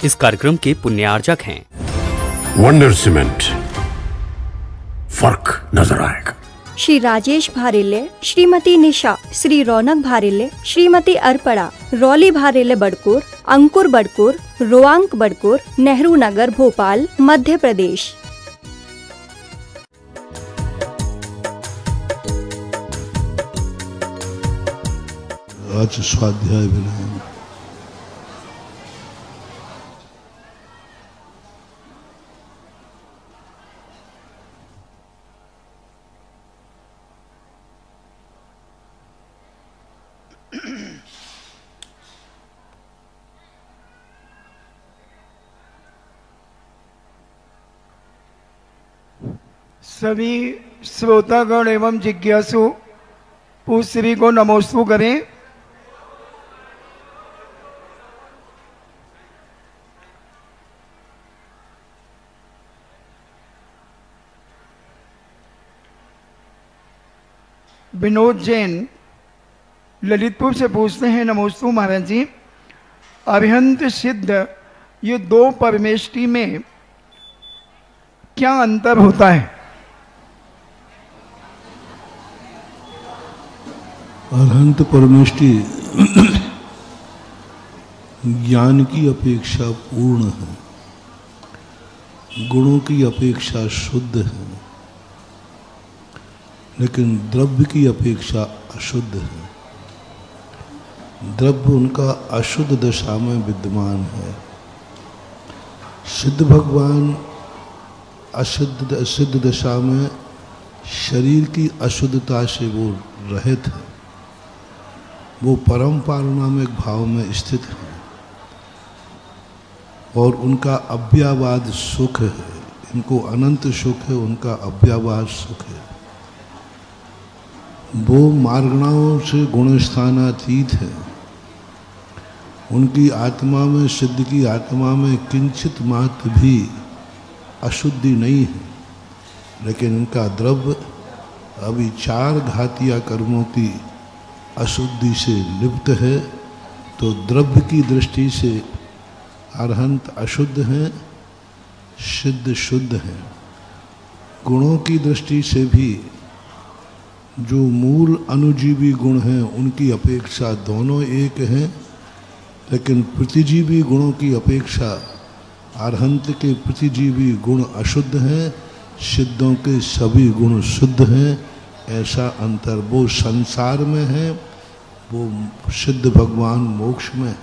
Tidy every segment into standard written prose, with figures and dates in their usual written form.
इस कार्यक्रम के पुण्यार्जक हैं वंडर सीमेंट, फर्क नजर आएगा। श्री राजेश भारेले, श्रीमती निशा, श्री रौनक भारेले, श्रीमती अर्पणा, रौली भारेले बड़कूर, अंकुर बड़कूर, रोआंक बड़कूर, नेहरू नगर, भोपाल, मध्य प्रदेश। आज स्वाध्याय विनय। सभी श्रोतागण एवं जिज्ञासु पूज्य श्री को नमोस्तु करें। विनोद जैन ललितपुर से पूछते हैं, नमोस्तु महाराज जी, अरिहंत सिद्ध ये दो परमेष्टि में क्या अंतर होता है? अरहंत परमेष्टि ज्ञान की अपेक्षा पूर्ण है, गुणों की अपेक्षा शुद्ध है, लेकिन द्रव्य की अपेक्षा अशुद्ध है। द्रव्य उनका अशुद्ध दशा में विद्यमान है। सिद्ध भगवान असिद्ध दशा में शरीर की अशुद्धता से वो रहित है, वो परम पारणामिक भाव में स्थित है और उनका अव्यावाद सुख है। इनको अनंत सुख है, उनका अव्यावाद सुख है। वो मार्गणाओं से गुणस्थानातीत है। उनकी आत्मा में, सिद्ध की आत्मा में किंचित मात्र भी अशुद्धि नहीं है, लेकिन उनका द्रव्य अभी चार घातिया कर्मों की अशुद्धि से लिप्त है। तो द्रव्य की दृष्टि से अरहंत अशुद्ध हैं, सिद्ध शुद्ध हैं। गुणों की दृष्टि से भी जो मूल अनुजीवी गुण हैं उनकी अपेक्षा दोनों एक हैं, लेकिन प्रतिजीवी गुणों की अपेक्षा अरहंत के प्रतिजीवी गुण अशुद्ध हैं, सिद्धों के सभी गुण शुद्ध हैं। ऐसा अंतर वो संसार में है, वो सिद्ध भगवान मोक्ष में है।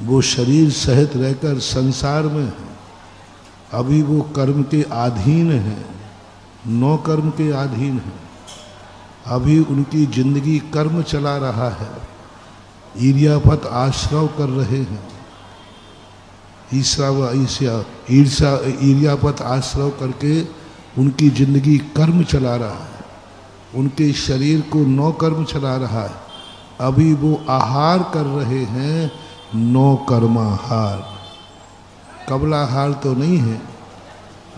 वो शरीर सहित रहकर संसार में है, अभी वो कर्म के अधीन है, नौ कर्म के अधीन है। अभी उनकी जिंदगी कर्म चला रहा है, ईर्ष्यापत आश्रव कर रहे हैं। ईर्ष्यापत आश्रव करके उनकी जिंदगी कर्म चला रहा है। उनके शरीर को नौ कर्म चला रहा है। अभी वो आहार कर रहे हैं, नौ कर्माहार। कबलाहार तो नहीं है,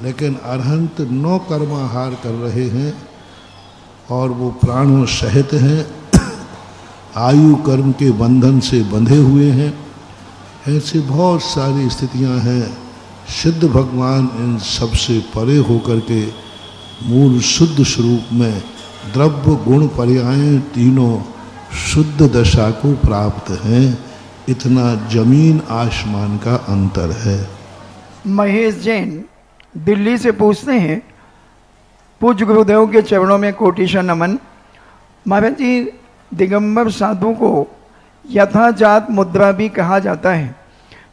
लेकिन अरहंत नौ कर्माहार कर रहे हैं और वो प्राणों सहित हैं, आयु कर्म के बंधन से बंधे हुए हैं। ऐसी बहुत सारी स्थितियां हैं। सिद्ध भगवान इन सबसे परे होकर के मूल शुद्ध स्वरूप में द्रव्य गुण पर्याय तीनों शुद्ध दशा को प्राप्त हैं। इतना जमीन आसमान का अंतर है। महेश जैन दिल्ली से पूछते हैं, पूज्य गुरुदेव के चरणों में कोटिशा नमन। महाराज जी, दिगंबर साधु को यथाजात मुद्रा भी कहा जाता है,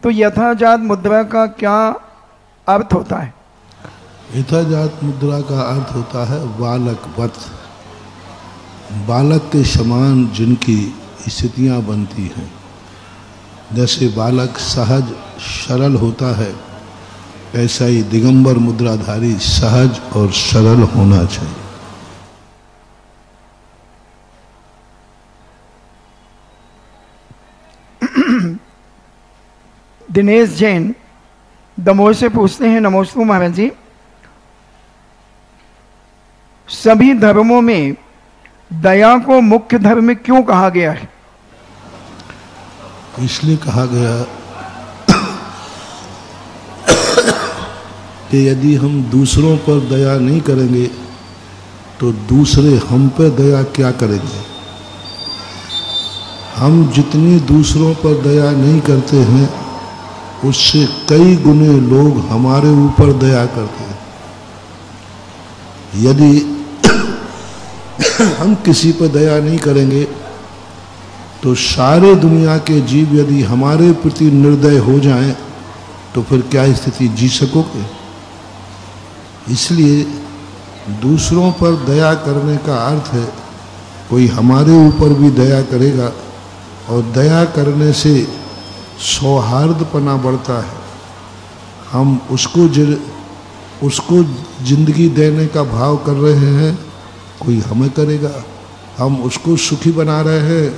तो यथाजात मुद्रा का क्या अर्थ होता है? यथाजात मुद्रा का अर्थ होता है बालकवत, बालक के समान जिनकी स्थितियां बनती हैं। जैसे बालक सहज सरल होता है, ऐसा ही दिगंबर मुद्राधारी सहज और सरल होना चाहिए। दिनेश जैन दमोह से पूछते हैं, नमोस्तु महाराज जी, सभी धर्मों में दया को मुख्य धर्म क्यों कहा गया है? इसलिए कहा गया कि यदि हम दूसरों पर दया नहीं करेंगे तो दूसरे हम पर दया क्या करेंगे। हम जितनी दूसरों पर दया नहीं करते हैं उससे कई गुने लोग हमारे ऊपर दया करते हैं। यदि हम किसी पर दया नहीं करेंगे तो सारे दुनिया के जीव यदि हमारे प्रति निर्दय हो जाएं तो फिर क्या स्थिति जी सकोगे। इसलिए दूसरों पर दया करने का अर्थ है कोई हमारे ऊपर भी दया करेगा और दया करने से सौहार्दपना बढ़ता है। हम उसको जिंदगी देने का भाव कर रहे हैं, कोई हमें करेगा। हम उसको सुखी बना रहे हैं,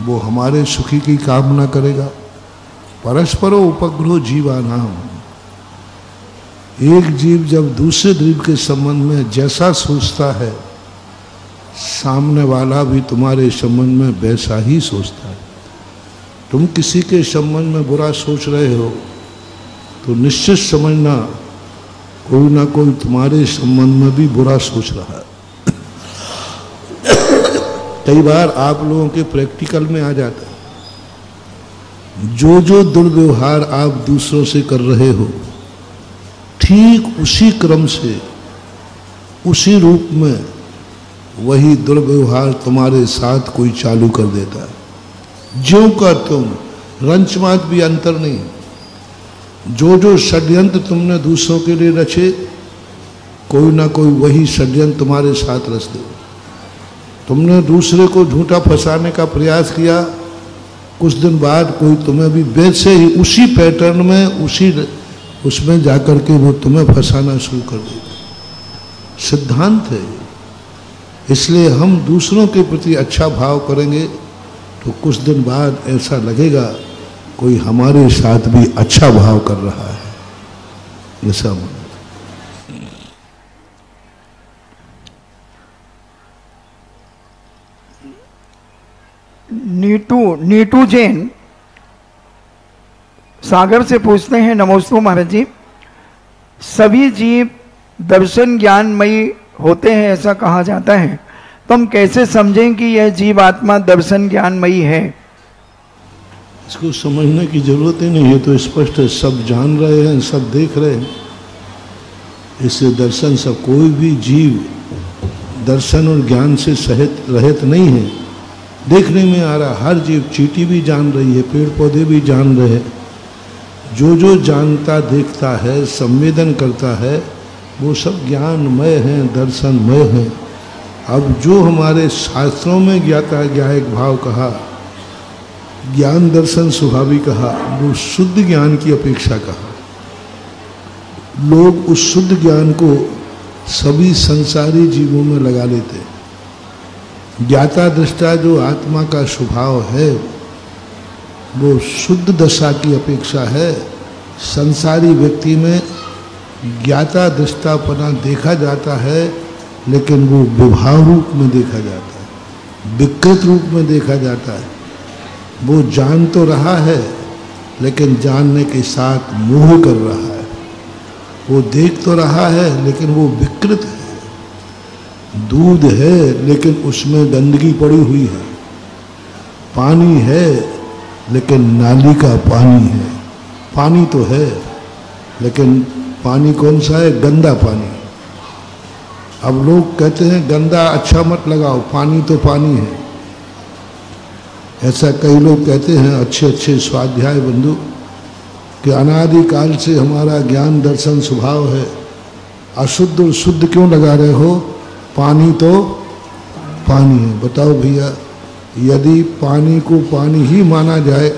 वो हमारे सुखी की कामना करेगा। परस्परो उपग्रहो जीवानाम। एक जीव जब दूसरे जीव के संबंध में जैसा सोचता है सामने वाला भी तुम्हारे संबंध में वैसा ही सोचता है। तुम किसी के संबंध में बुरा सोच रहे हो तो निश्चित समझना कोई ना कोई तुम्हारे संबंध में भी बुरा सोच रहा है। कई बार आप लोगों के प्रैक्टिकल में आ जाता है, जो दुर्व्यवहार आप दूसरों से कर रहे हो ठीक उसी क्रम से उसी रूप में वही दुर्व्यवहार तुम्हारे साथ कोई चालू कर देता है। ज्यों का तुम रंचमात भी अंतर नहीं। जो षड्यंत्र तुमने दूसरों के लिए रचे कोई ना कोई वही षड्यंत्र तुम्हारे साथ रच दे। तुमने दूसरे को झूठा फंसाने का प्रयास किया, कुछ दिन बाद कोई तुम्हें भी वैसे ही उसी पैटर्न में उसमें जाकर के वो तुम्हें फंसाना शुरू कर देगा। सिद्धांत है। इसलिए हम दूसरों के प्रति अच्छा भाव करेंगे तो कुछ दिन बाद ऐसा लगेगा कोई हमारे साथ भी अच्छा भाव कर रहा है। ऐसा नीटू जैन सागर से पूछते हैं, नमोस्तु महाराज जी, सभी जीव दर्शन ज्ञानमयी होते हैं ऐसा कहा जाता है, तो हम कैसे समझें कि यह जीव आत्मा दर्शन ज्ञानमयी है। इसको समझने की जरूरत ही नहीं है, तो स्पष्ट है, सब जान रहे हैं, सब देख रहे हैं। इससे दर्शन सब कोई भी जीव दर्शन और ज्ञान से सहित रहित नहीं है। देखने में आ रहा हर जीव, चींटी भी जान रही है, पेड़ पौधे भी जान रहे हैं। जो जानता देखता है, संवेदन करता है, वो सब ज्ञानमय हैं, दर्शनमय हैं। अब जो हमारे शास्त्रों में ज्ञाता ज्ञायक भाव कहा, ज्ञान दर्शन स्वभावी कहा, वो शुद्ध ज्ञान की अपेक्षा कहा। लोग उस शुद्ध ज्ञान को सभी संसारी जीवों में लगा लेते हैं। ज्ञाता दृष्टा जो आत्मा का स्वभाव है वो शुद्ध दशा की अपेक्षा है। संसारी व्यक्ति में ज्ञाता दृष्टापना देखा जाता है, लेकिन वो विभाव रूप में देखा जाता है, विकृत रूप में देखा जाता है। वो जान तो रहा है लेकिन जानने के साथ मोह कर रहा है। वो देख तो रहा है लेकिन वो विकृत है। दूध है लेकिन उसमें गंदगी पड़ी हुई है। पानी है लेकिन नाली का पानी है। पानी तो है लेकिन पानी कौन सा है? गंदा पानी। अब लोग कहते हैं गंदा अच्छा मत लगाओ, पानी तो पानी है। ऐसा कई लोग कहते हैं, अच्छे स्वाध्याय बंधु, कि अनादिकाल से हमारा ज्ञान दर्शन स्वभाव है, अशुद्ध और शुद्ध क्यों लगा रहे हो? पानी तो पानी है। बताओ भैया, यदि पानी को पानी ही माना जाए,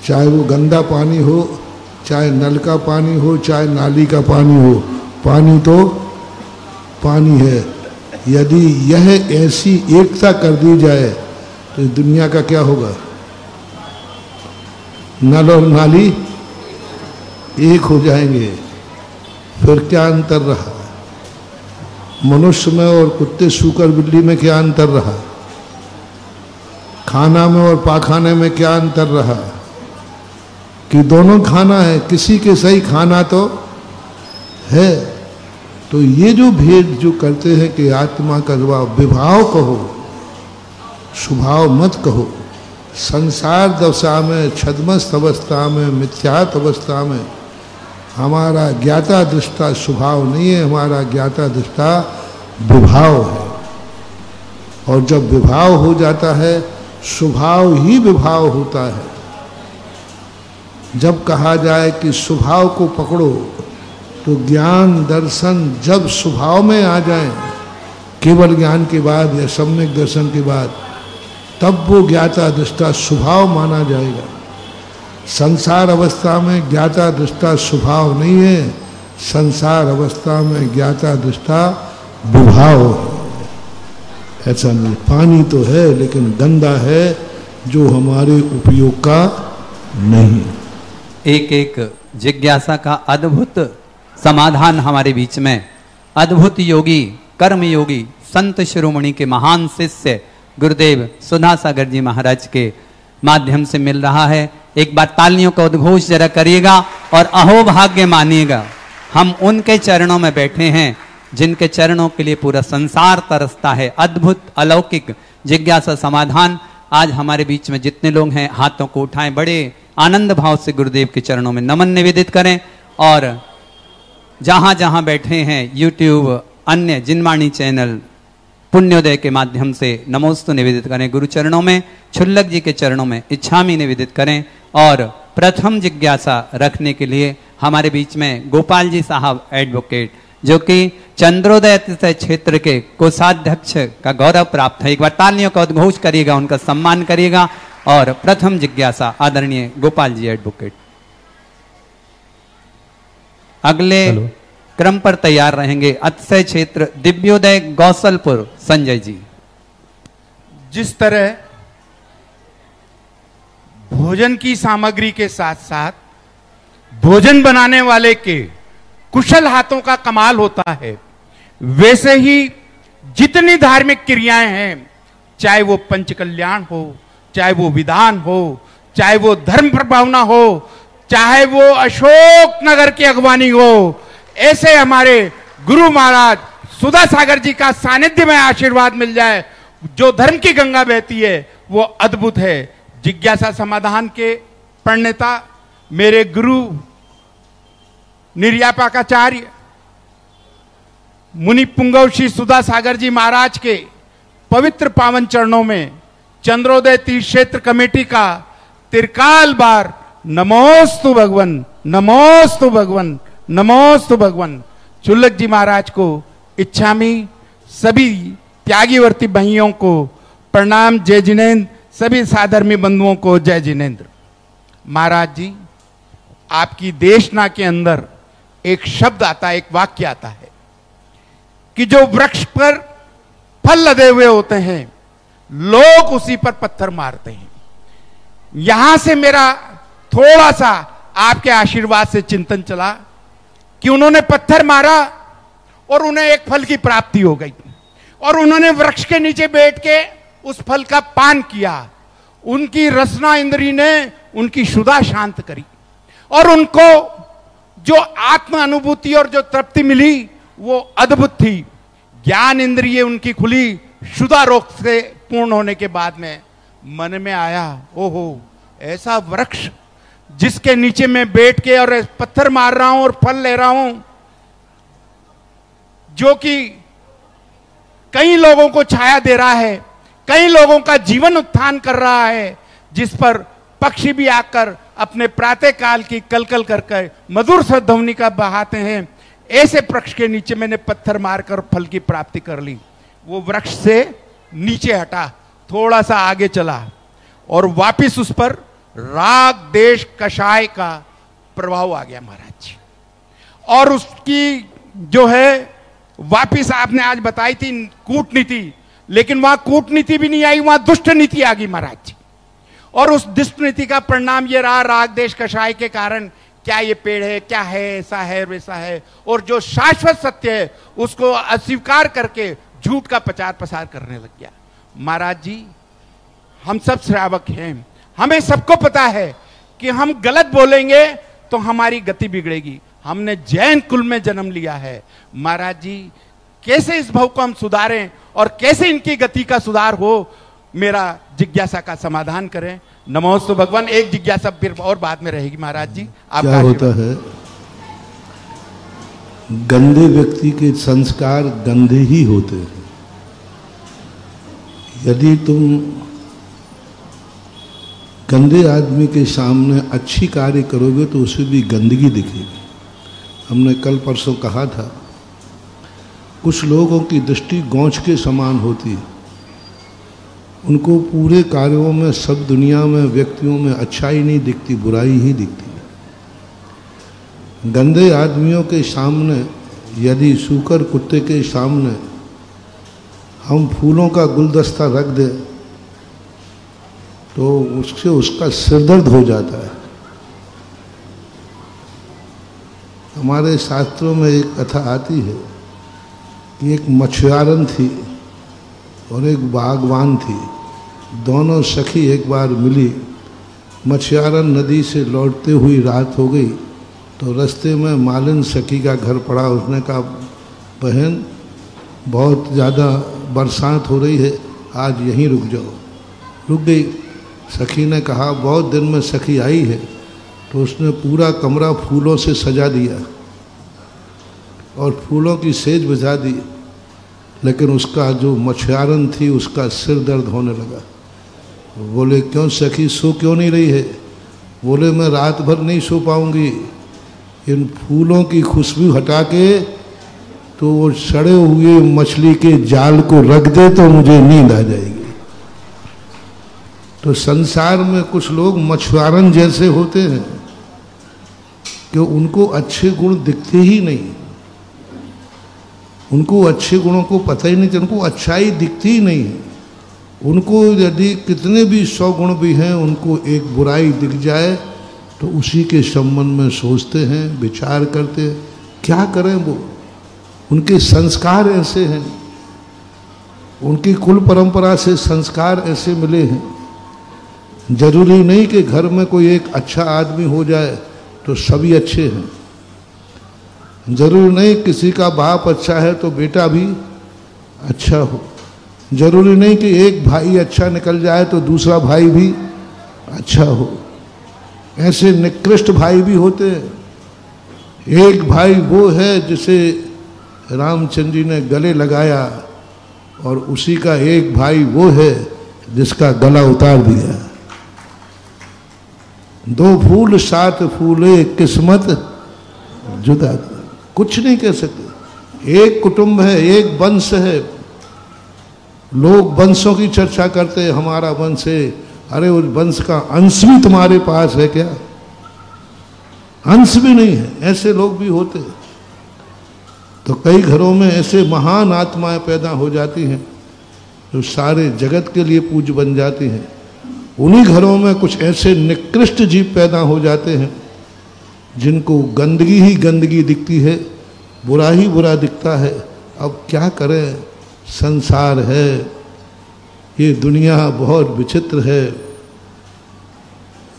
चाहे वो गंदा पानी हो, चाहे नल का पानी हो, चाहे नाली का पानी हो, पानी तो पानी है। यदि यह ऐसी एकता कर दी जाए तो दुनिया का क्या होगा? नल और नाली एक हो जाएंगे। फिर क्या अंतर रहा? मनुष्य में और कुत्ते सूकर बिल्ली में क्या अंतर रहा? खाना में और पाखाने में क्या अंतर रहा? कि दोनों खाना है, किसी के सही खाना तो है। तो ये जो भेद जो करते हैं कि आत्मा का विभाव कहो, स्वभाव मत कहो, संसार दशा में, छद्मस्त अवस्था में, मिथ्यात अवस्था में हमारा ज्ञाता दृष्टा स्वभाव नहीं है, हमारा ज्ञाता दृष्टा विभाव है। और जब विभाव हो जाता है, स्वभाव ही विभाव होता है। जब कहा जाए कि स्वभाव को पकड़ो, तो ज्ञान दर्शन जब स्वभाव में आ जाए, केवल ज्ञान के बाद या सम्यक दर्शन के बाद, तब वो ज्ञाता दृष्टा स्वभाव माना जाएगा। संसार अवस्था में ज्ञाता दृष्टा स्वभाव नहीं है, संसार अवस्था में ज्ञाता दृष्टा विभाव है। ऐसा नहीं, पानी तो है लेकिन गंदा है, जो हमारे उपयोग का नहीं। एक एक जिज्ञासा का अद्भुत समाधान हमारे बीच में अद्भुत योगी, कर्म योगी, संत शिरोमणि के महान शिष्य गुरुदेव सुधा सागर जी महाराज के माध्यम से मिल रहा है। एक बार तालियों का उद्घोष जरा करिएगा और अहोभाग्य मानिएगा। हम उनके चरणों में बैठे हैं जिनके चरणों के लिए पूरा संसार तरसता है। अद्भुत अलौकिक जिज्ञासा समाधान आज हमारे बीच में जितने लोग हैं, हाथों को उठाएं, बड़े आनंद भाव से गुरुदेव के चरणों में नमन निवेदित करें। और जहां जहां बैठे हैं, यूट्यूब, अन्य जिनवाणी चैनल, पुण्योदय के माध्यम से नमोस्तु निवेदित करें गुरु चरणों में, छुल्लक जी के चरणों में इच्छामी निवेदित करें। और प्रथम जिज्ञासा रखने के लिए हमारे बीच में गोपाल जी साहब एडवोकेट, जो कि चंद्रोदय क्षेत्र के कोषाध्यक्ष का गौरव प्राप्त है। एक बार तालियों का उद्घोष करिएगा, उनका सम्मान करिएगा। और प्रथम जिज्ञासा आदरणीय गोपाल जी एडवोकेट। अगले क्रम पर तैयार रहेंगे अतिशय क्षेत्र दिव्योदय गौसलपुर संजय जी। जिस तरह भोजन की सामग्री के साथ साथ भोजन बनाने वाले के कुशल हाथों का कमाल होता है, वैसे ही जितनी धार्मिक क्रियाएं हैं, चाहे वो पंचकल्याण हो, चाहे वो विधान हो, चाहे वो धर्म प्रभावना हो, चाहे वो अशोक नगर की अगवानी हो, ऐसे हमारे गुरु महाराज सुधा सागर जी का सानिध्य में आशीर्वाद मिल जाए, जो धर्म की गंगा बहती है, वो अद्भुत है। जिज्ञासा समाधान के प्रणेता मेरे गुरु निर्यापाकाचार्य मुनि पुंगव श्री सुधा सागर जी महाराज के पवित्र पावन चरणों में चंद्रोदय तीर्थ क्षेत्र कमेटी का तिरकाल बार नमोस्तु भगवन, नमोस्तु भगवन, नमोस्तु भगवन। चुल्लक जी महाराज को इच्छामी, सभी त्यागीवर्ती भाइयों को प्रणाम, जय जिनेन्द्र, सभी साधर्मी बंधुओं को जय जिनेन्द्र। महाराज जी, आपकी देशना के अंदर एक शब्द आता है, एक वाक्य आता है कि जो वृक्ष पर फल लदे हुए होते हैं, लोग उसी पर पत्थर मारते हैं। यहां से मेरा थोड़ा सा आपके आशीर्वाद से चिंतन चला कि उन्होंने पत्थर मारा और उन्हें एक फल की प्राप्ति हो गई, और उन्होंने वृक्ष के नीचे बैठ के उस फल का पान किया। उनकी रसना इंद्री ने उनकी क्षुधा शांत करी, और उनको जो आत्म अनुभूति और जो तृप्ति मिली वो अद्भुत थी। ज्ञान इंद्रिय उनकी खुली, क्षुधा रोग से पूर्ण होने के बाद में मन में आया, ओहो, ऐसा वृक्ष जिसके नीचे मैं बैठ के और पत्थर मार रहा हूं और फल ले रहा हूं, जो कि कई लोगों को छाया दे रहा है, कई लोगों का जीवन उत्थान कर रहा है, जिस पर पक्षी भी आकर अपने प्रातः काल की कलकल करके मधुर ध्वनि का बहाते हैं, ऐसे वृक्ष के नीचे मैंने पत्थर मारकर फल की प्राप्ति कर ली। वो वृक्ष से नीचे हटा, थोड़ा सा आगे चला, और वापिस उस पर राग देश कषाय का प्रभाव आ गया महाराज जी। और उसकी जो है वापिस आपने आज बताई थी कूटनीति, लेकिन वहां कूटनीति भी नहीं आई, वहां दुष्ट नीति आ गई महाराज जी। और उस दुष्ट नीति का परिणाम ये रहा, राग देश कषाय के कारण, क्या ये पेड़ है, क्या है, ऐसा है वैसा है, और जो शाश्वत सत्य है उसको अस्वीकार करके झूठ का प्रचार प्रसार करने लग गया। महाराज जी, हम सब श्रावक हैं, हमें सबको पता है कि हम गलत बोलेंगे तो हमारी गति बिगड़ेगी, हमने जैन कुल में जन्म लिया है। महाराज जी कैसे इस भाव को हम सुधारें और कैसे इनकी गति का सुधार हो, मेरा जिज्ञासा का समाधान करें। नमोस्तु भगवान। एक जिज्ञासा फिर और बाद में रहेगी महाराज जी। आपका क्या होता है, गंदे व्यक्ति के संस्कार गंदे ही होते हैं। यदि तुम गंदे आदमी के सामने अच्छी कार्य करोगे तो उसे भी गंदगी दिखेगी। हमने कल परसों कहा था, कुछ लोगों की दृष्टि गौंच के समान होती है, उनको पूरे कार्यों में, सब दुनिया में, व्यक्तियों में अच्छाई नहीं दिखती, बुराई ही दिखती है। गंदे आदमियों के सामने, यदि सूकर कुत्ते के सामने हम फूलों का गुलदस्ता रख दें तो उससे उसका सिरदर्द हो जाता है। हमारे शास्त्रों में एक कथा आती है कि एक मछुआरन थी और एक बागवान थी। दोनों सखी एक बार मिली। मछुआरन नदी से लौटते हुई रात हो गई तो रास्ते में मालिन सखी का घर पड़ा। उसने कहा, बहन बहुत ज़्यादा बरसात हो रही है, आज यहीं रुक जाओ। रुक गई। सखी ने कहा, बहुत दिन में सखी आई है, तो उसने पूरा कमरा फूलों से सजा दिया और फूलों की सेज बुझा दी। लेकिन उसका जो मछुआरन थी उसका सिर दर्द होने लगा। बोले, क्यों सखी, सो क्यों नहीं रही है? बोले, मैं रात भर नहीं सो पाऊंगी, इन फूलों की खुशबू हटा के तो वो सड़े हुए मछली के जाल को रख दे तो मुझे नींद आ जाएगी। तो संसार में कुछ लोग मछुआरन जैसे होते हैं कि उनको अच्छे गुण दिखते ही नहीं, उनको अच्छे गुणों को पता ही नहीं, उनको अच्छाई दिखती ही नहीं। उनको यदि कितने भी 100 गुण भी हैं, उनको एक बुराई दिख जाए तो उसी के संबंध में सोचते हैं, विचार करते हैं। क्या करें, वो उनके संस्कार ऐसे हैं, उनकी कुल परंपरा से संस्कार ऐसे मिले हैं। जरूरी नहीं कि घर में कोई एक अच्छा आदमी हो जाए तो सभी अच्छे हैं। जरूरी नहीं किसी का बाप अच्छा है तो बेटा भी अच्छा हो। जरूरी नहीं कि एक भाई अच्छा निकल जाए तो दूसरा भाई भी अच्छा हो। ऐसे निकृष्ट भाई भी होते हैं। एक भाई वो है जिसे रामचंद्र जी ने गले लगाया और उसी का एक भाई वो है जिसका गला उतार दिया। 2 फूल 7 फूले, किस्मत जुदा। कुछ नहीं कह सकते। एक कुटुंब है, एक वंश है। लोग वंशों की चर्चा करते हैं, हमारा वंश है। अरे उस वंश का अंश भी तुम्हारे पास है क्या? अंश भी नहीं है। ऐसे लोग भी होते हैं। तो कई घरों में ऐसे महान आत्माएं पैदा हो जाती हैं जो सारे जगत के लिए पूज्य बन जाती हैं। उन्हीं घरों में कुछ ऐसे निकृष्ट जीव पैदा हो जाते हैं जिनको गंदगी ही गंदगी दिखती है, बुरा ही बुरा दिखता है। अब क्या करें, संसार है, ये दुनिया बहुत विचित्र है।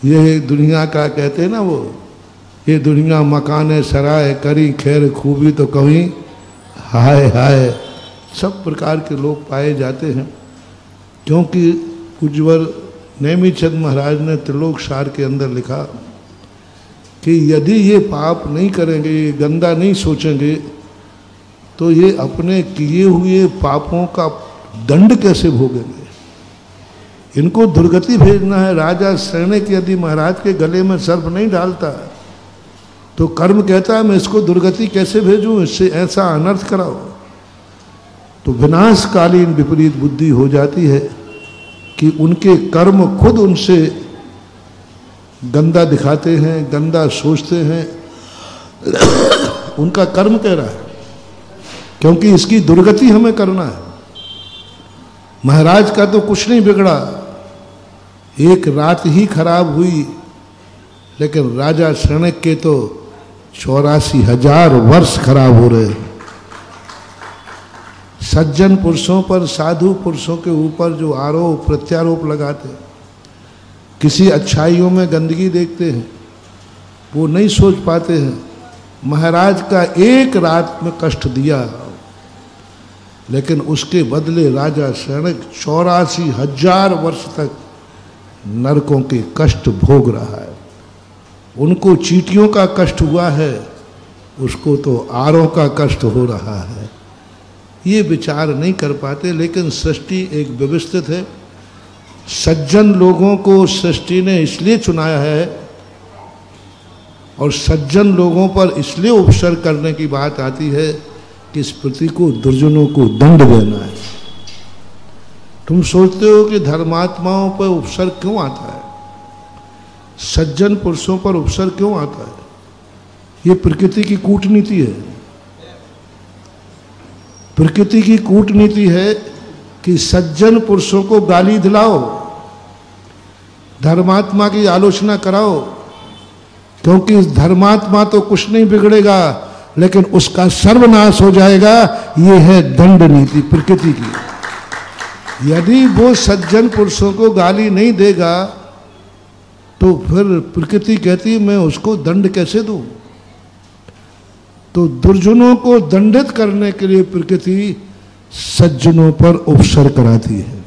ये दुनिया का कहते हैं ना वो, ये दुनिया मकाने सराय करी खैर खूबी तो कहीं हाय हाय। सब प्रकार के लोग पाए जाते हैं। क्योंकि पूज्यवर नेमीचंद महाराज ने त्रिलोक सार के अंदर लिखा कि यदि ये पाप नहीं करेंगे, ये गंदा नहीं सोचेंगे, तो ये अपने किए हुए पापों का दंड कैसे भोगेंगे? इनको दुर्गति भेजना है। राजा सैनिक यदि महाराज के गले में सर्प नहीं डालता तो कर्म कहता है मैं इसको दुर्गति कैसे भेजूं, इससे ऐसा अनर्थ कराओ। तो विनाशकालीन विपरीत बुद्धि हो जाती है कि उनके कर्म खुद उनसे गंदा दिखाते हैं, गंदा सोचते हैं। उनका कर्म कह रहा है, क्योंकि इसकी दुर्गति हमें करना है। महाराज का तो कुछ नहीं बिगड़ा, एक रात ही खराब हुई, लेकिन राजा शरणक के तो 84,000 वर्ष खराब हो रहे। सज्जन पुरुषों पर, साधु पुरुषों के ऊपर जो आरोप प्रत्यारोप लगाते, किसी अच्छाइयों में गंदगी देखते हैं, वो नहीं सोच पाते हैं महाराज का एक रात में कष्ट दिया, लेकिन उसके बदले राजा शनक 84,000 वर्ष तक नरकों के कष्ट भोग रहा है। उनको चींटियों का कष्ट हुआ है, उसको तो आरों का कष्ट हो रहा है। ये विचार नहीं कर पाते, लेकिन सृष्टि एक व्यवस्थित है। सज्जन लोगों को सृष्टि ने इसलिए चुनाया है और सज्जन लोगों पर इसलिए उपसर्ग करने की बात आती है कि इस पृथ्वी को दुर्जनों को दंड देना है। तुम सोचते हो कि धर्मात्माओं पर उपसर्ग क्यों आता है, सज्जन पुरुषों पर उपसर्ग क्यों आता है? ये प्रकृति की कूटनीति है। प्रकृति की कूटनीति है कि सज्जन पुरुषों को गाली दिलाओ, धर्मात्मा की आलोचना कराओ, क्योंकि इस धर्मात्मा तो कुछ नहीं बिगड़ेगा, लेकिन उसका सर्वनाश हो जाएगा। ये है दंड नीति प्रकृति की। यदि वो सज्जन पुरुषों को गाली नहीं देगा तो फिर प्रकृति कहती मैं उसको दंड कैसे दूं? तो दुर्जनों को दंडित करने के लिए प्रकृति सज्जनों पर उपसर्ग कराती है,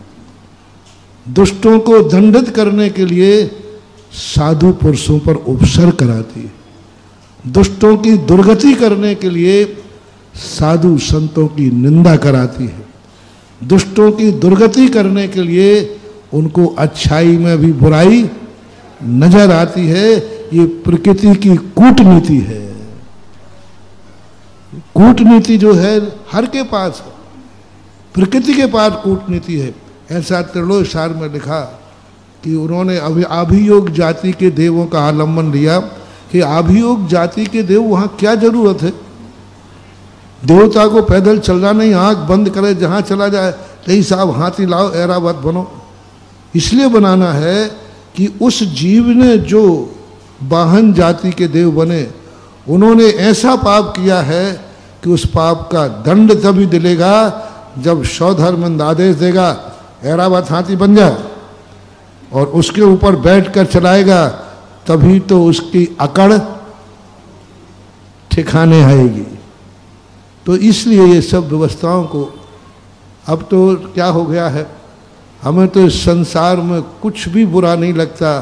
दुष्टों को दंडित करने के लिए साधु पुरुषों पर उपसर्ग कराती है, दुष्टों की दुर्गति करने के लिए साधु संतों की निंदा कराती है, दुष्टों की दुर्गति करने के लिए उनको अच्छाई में भी बुराई नजर आती है। ये प्रकृति की कूटनीति है। कूटनीति जो है हर के पास है, प्रकृति के पास कूटनीति है। ऐसा त्रिलोकसार में लिखा कि उन्होंने अभियोग जाति के देवों का आलम्बन लिया कि अभियोग जाति के देव वहां क्या जरूरत है? देवता को पैदल चलना नहीं, आंख बंद करे जहां चला जाए, कहीं साहब हाथी लाओ ऐरावत बनो। इसलिए बनाना है कि उस जीव ने जो वाहन जाति के देव बने, उन्होंने ऐसा पाप किया है कि उस पाप का दंड तभी दिलेगा जब सौधर्मंद आदेश देगा ऐरावत हाथी बन जा, और उसके ऊपर बैठकर चलाएगा, तभी तो उसकी अकड़ ठिकाने आएगी। तो इसलिए ये सब व्यवस्थाओं को, अब तो क्या हो गया है, हमें तो इस संसार में कुछ भी बुरा नहीं लगता,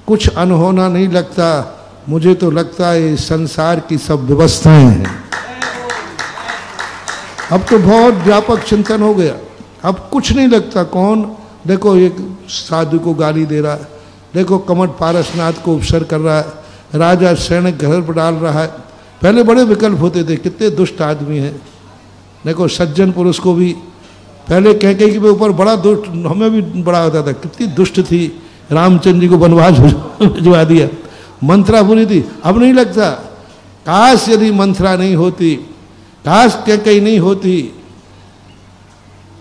कुछ अनहोना नहीं लगता। मुझे तो लगता है ये संसार की सब व्यवस्थाएं हैं। अब तो बहुत व्यापक चिंतन हो गया, अब कुछ नहीं लगता। कौन देखो एक साधु को गाली दे रहा है, देखो कमठ पारसनाथ को उपसर्ग कर रहा है, राजा सैनिक घर पर डाल रहा है। पहले बड़े विकल्प होते थे, कितने दुष्ट आदमी हैं। देखो सज्जन पुरुष को भी पहले कह के ऊपर बड़ा दुष्ट, हमें भी बड़ा होता था, कितनी दुष्ट थी, रामचंद्र जी को वनवास भिजवा दिया, मंत्रा बुरी थी। अब नहीं लगता। काश यदि मंत्रा नहीं होती, काश कई नहीं होती,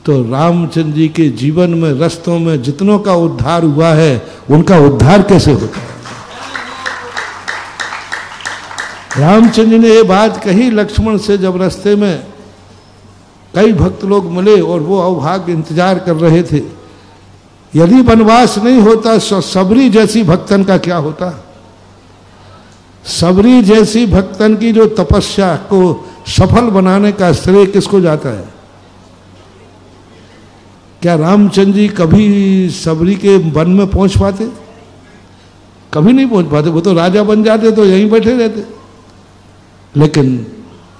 तो रामचंद्र जी के जीवन में रस्तों में जितनों का उद्धार हुआ है, उनका उद्धार कैसे होता है? रामचंद्र जी ने ये बात कही लक्ष्मण से, जब रास्ते में कई भक्त लोग मिले और वो अभाग्य इंतजार कर रहे थे। यदि वनवास नहीं होता तो सबरी जैसी भक्तन का क्या होता? सबरी जैसी भक्तन की जो तपस्या को सफल बनाने का श्रेय किसको जाता है? क्या रामचंद्र जी कभी सबरी के वन में पहुंच पाते? कभी नहीं पहुंच पाते। वो तो राजा बन जाते तो यहीं बैठे रहते। लेकिन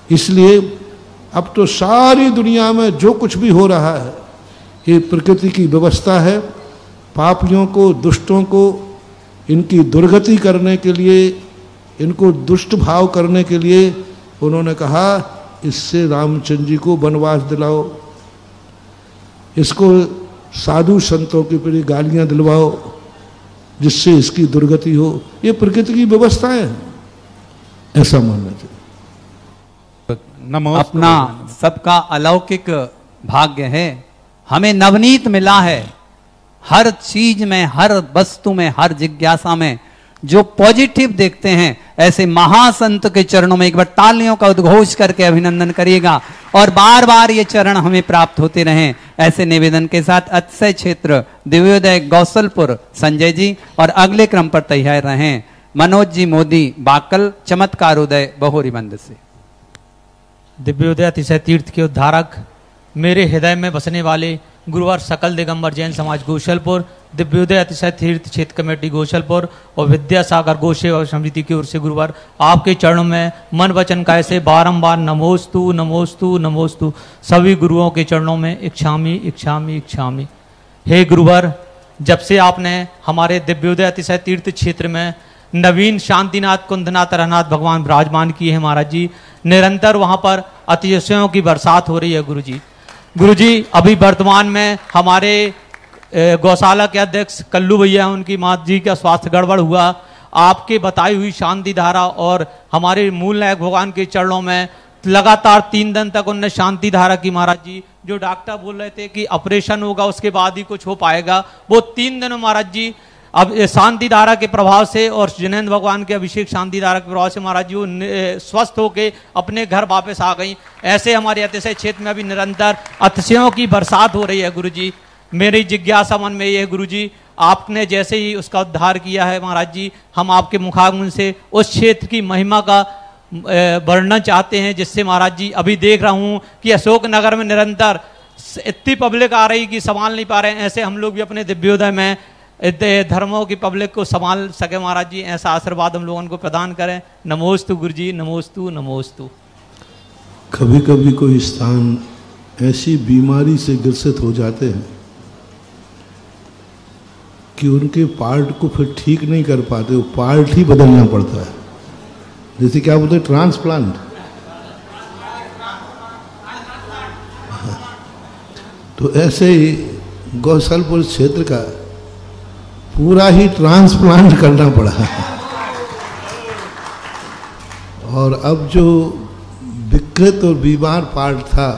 इसलिए अब तो सारी दुनिया में जो कुछ भी हो रहा है, ये प्रकृति की व्यवस्था है। पापियों को, दुष्टों को, इनकी दुर्गति करने के लिए, इनको दुष्ट भाव करने के लिए उन्होंने कहा इससे रामचंद्र जी को वनवास दिलाओ, इसको साधु संतों के प्रति गालियां दिलवाओ, जिससे इसकी दुर्गति हो। ये प्रकृति की व्यवस्थाएं हैं, ऐसा मानना चाहिए। अपना सबका अलौकिक भाग्य है, हमें नवनीत मिला है। हर चीज में, हर वस्तु में, हर जिज्ञासा में जो पॉजिटिव देखते हैं, ऐसे महासंत के चरणों में एक बार तालियों का उद्घोष करके अभिनंदन करिएगा और बार बार ये चरण हमें प्राप्त होते रहें। ऐसे निवेदन के साथ अतिशय क्षेत्र दिव्योदय गौसलपुर संजय जी और अगले क्रम पर तैयार रहें मनोज जी मोदी बाकल चमत्कारोदय बहोरीबंद से। दिव्योदय अतिशय तीर्थ के उद्धारक, मेरे हृदय में बसने वाले गुरुवार सकल दिगंबर जैन समाज गोशलपुर, दिव्योदय अतिशय तीर्थ क्षेत्र कमेटी गोशलपुर और विद्यासागर गौ सेवा समिति की ओर से गुरुवार आपके चरणों में मन वचन काय से बारंबार नमोस्तु नमोस्तु नमोस्तु सभी गुरुओं के चरणों में इच्छामी इच्छामी इच्छामी। हे गुरुवार, जब से आपने हमारे दिव्योदय अतिशय तीर्थ क्षेत्र में नवीन शांतिनाथ कुंदनाथ रहनाथ भगवान विराजमान किए हैं महाराज जी, निरंतर वहां पर अतिशयों की बरसात हो रही है गुरु जी। अभी वर्तमान में हमारे गौशाला के अध्यक्ष कल्लू भैया, उनकी माँ जी का स्वास्थ्य गड़बड़ हुआ, आपके बताई हुई शांति धारा और हमारे मूल नायक भगवान के चरणों में लगातार 3 दिन तक उनने शांति धारा की महाराज जी। जो डॉक्टर बोल रहे थे कि ऑपरेशन होगा उसके बाद ही कुछ हो पाएगा, वो 3 दिन महाराज जी अब शांति धारा के प्रभाव से और जिनेंद्र भगवान के अभिषेक शांति धारा के प्रभाव से महाराज जी वो स्वस्थ होके अपने घर वापस आ गई। ऐसे हमारे अतिशय क्षेत्र में अभी निरंतर अतिशयों की बरसात हो रही है गुरुजी। मेरी जिज्ञासा मन में ये है गुरुजी, आपने जैसे ही उसका उद्धार किया है महाराज जी, हम आपके मुखागमन से उस क्षेत्र की महिमा का वर्णन चाहते हैं, जिससे महाराज जी अभी देख रहा हूँ कि अशोक नगर में निरंतर इतनी पब्लिक आ रही कि संभाल नहीं पा रहे हैं। ऐसे हम लोग भी अपने दिव्योदय में धर्मों की पब्लिक को संभाल सके महाराज जी, ऐसा आशीर्वाद हम लोगों को प्रदान करें। नमोस्तु गुरुजी, नमोस्तु नमोस्तु। कभी कभी कोई स्थान ऐसी बीमारी से ग्रसित हो जाते हैं कि उनके पार्ट को फिर ठीक नहीं कर पाते, वो पार्ट ही बदलना पड़ता है। जैसे क्या बोलते हैं, ट्रांसप्लांट। तो ऐसे ही गौशलपुर क्षेत्र का पूरा ही ट्रांसप्लांट करना पड़ा। और अब जो विकृत और बीमार पार्ट था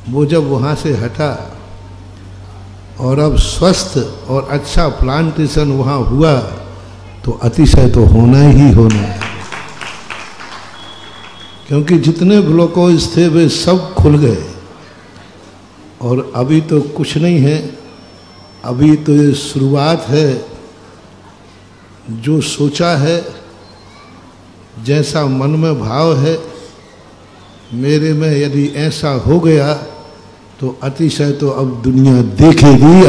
वो जब वहाँ से हटा और अब स्वस्थ और अच्छा प्लांटेशन वहाँ हुआ तो अतिशय तो होना ही होना है, क्योंकि जितने ग्लूकोज थे वे सब खुल गए। और अभी तो कुछ नहीं है, अभी तो ये शुरुआत है। जो सोचा है, जैसा मन में भाव है, मेरे में यदि ऐसा हो गया तो अतिशय तो अब दुनिया देखेगी।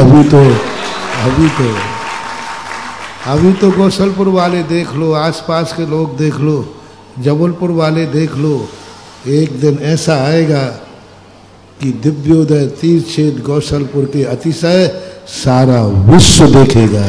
अभी तो गौशलपुर वाले देख लो, आसपास के लोग देख लो, जबलपुर वाले देख लो। एक दिन ऐसा आएगा कि दिव्योदय तीर्थ क्षेत्र गौशलपुर के अतिशय सारा विश्व देखेगा।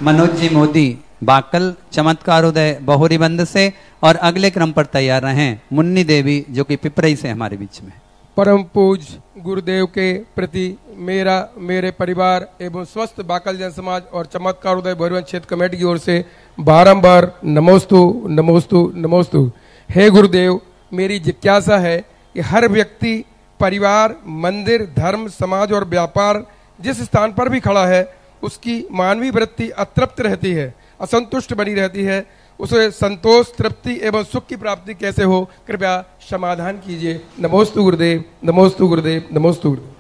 मनोज जी मोदी बाकल चमत्कारोदय बहोरीबंद से। और अगले क्रम पर तैयार रहें मुन्नी देवी, जो कि पिपरई से हमारे बीच में। परम पूज्य गुरुदेव के प्रति मेरा, मेरे परिवार एवं स्वस्थ बाकल जन समाज और चमत्कारोदय बहोरीबंद क्षेत्र कमेटी की ओर से बारंबार नमोस्तु नमोस्तु नमोस्तु। हे गुरुदेव, मेरी जिज्ञासा है कि हर व्यक्ति, परिवार, मंदिर, धर्म, समाज और व्यापार जिस स्थान पर भी खड़ा है उसकी मानवीय वृत्ति अतृप्त रहती है, असंतुष्ट बनी रहती है। उसे संतोष, तृप्ति एवं सुख की प्राप्ति कैसे हो, कृपया समाधान कीजिए। नमोस्तु गुरुदेव, नमोस्तु गुरुदेव, नमोस्तु गुरुदेव।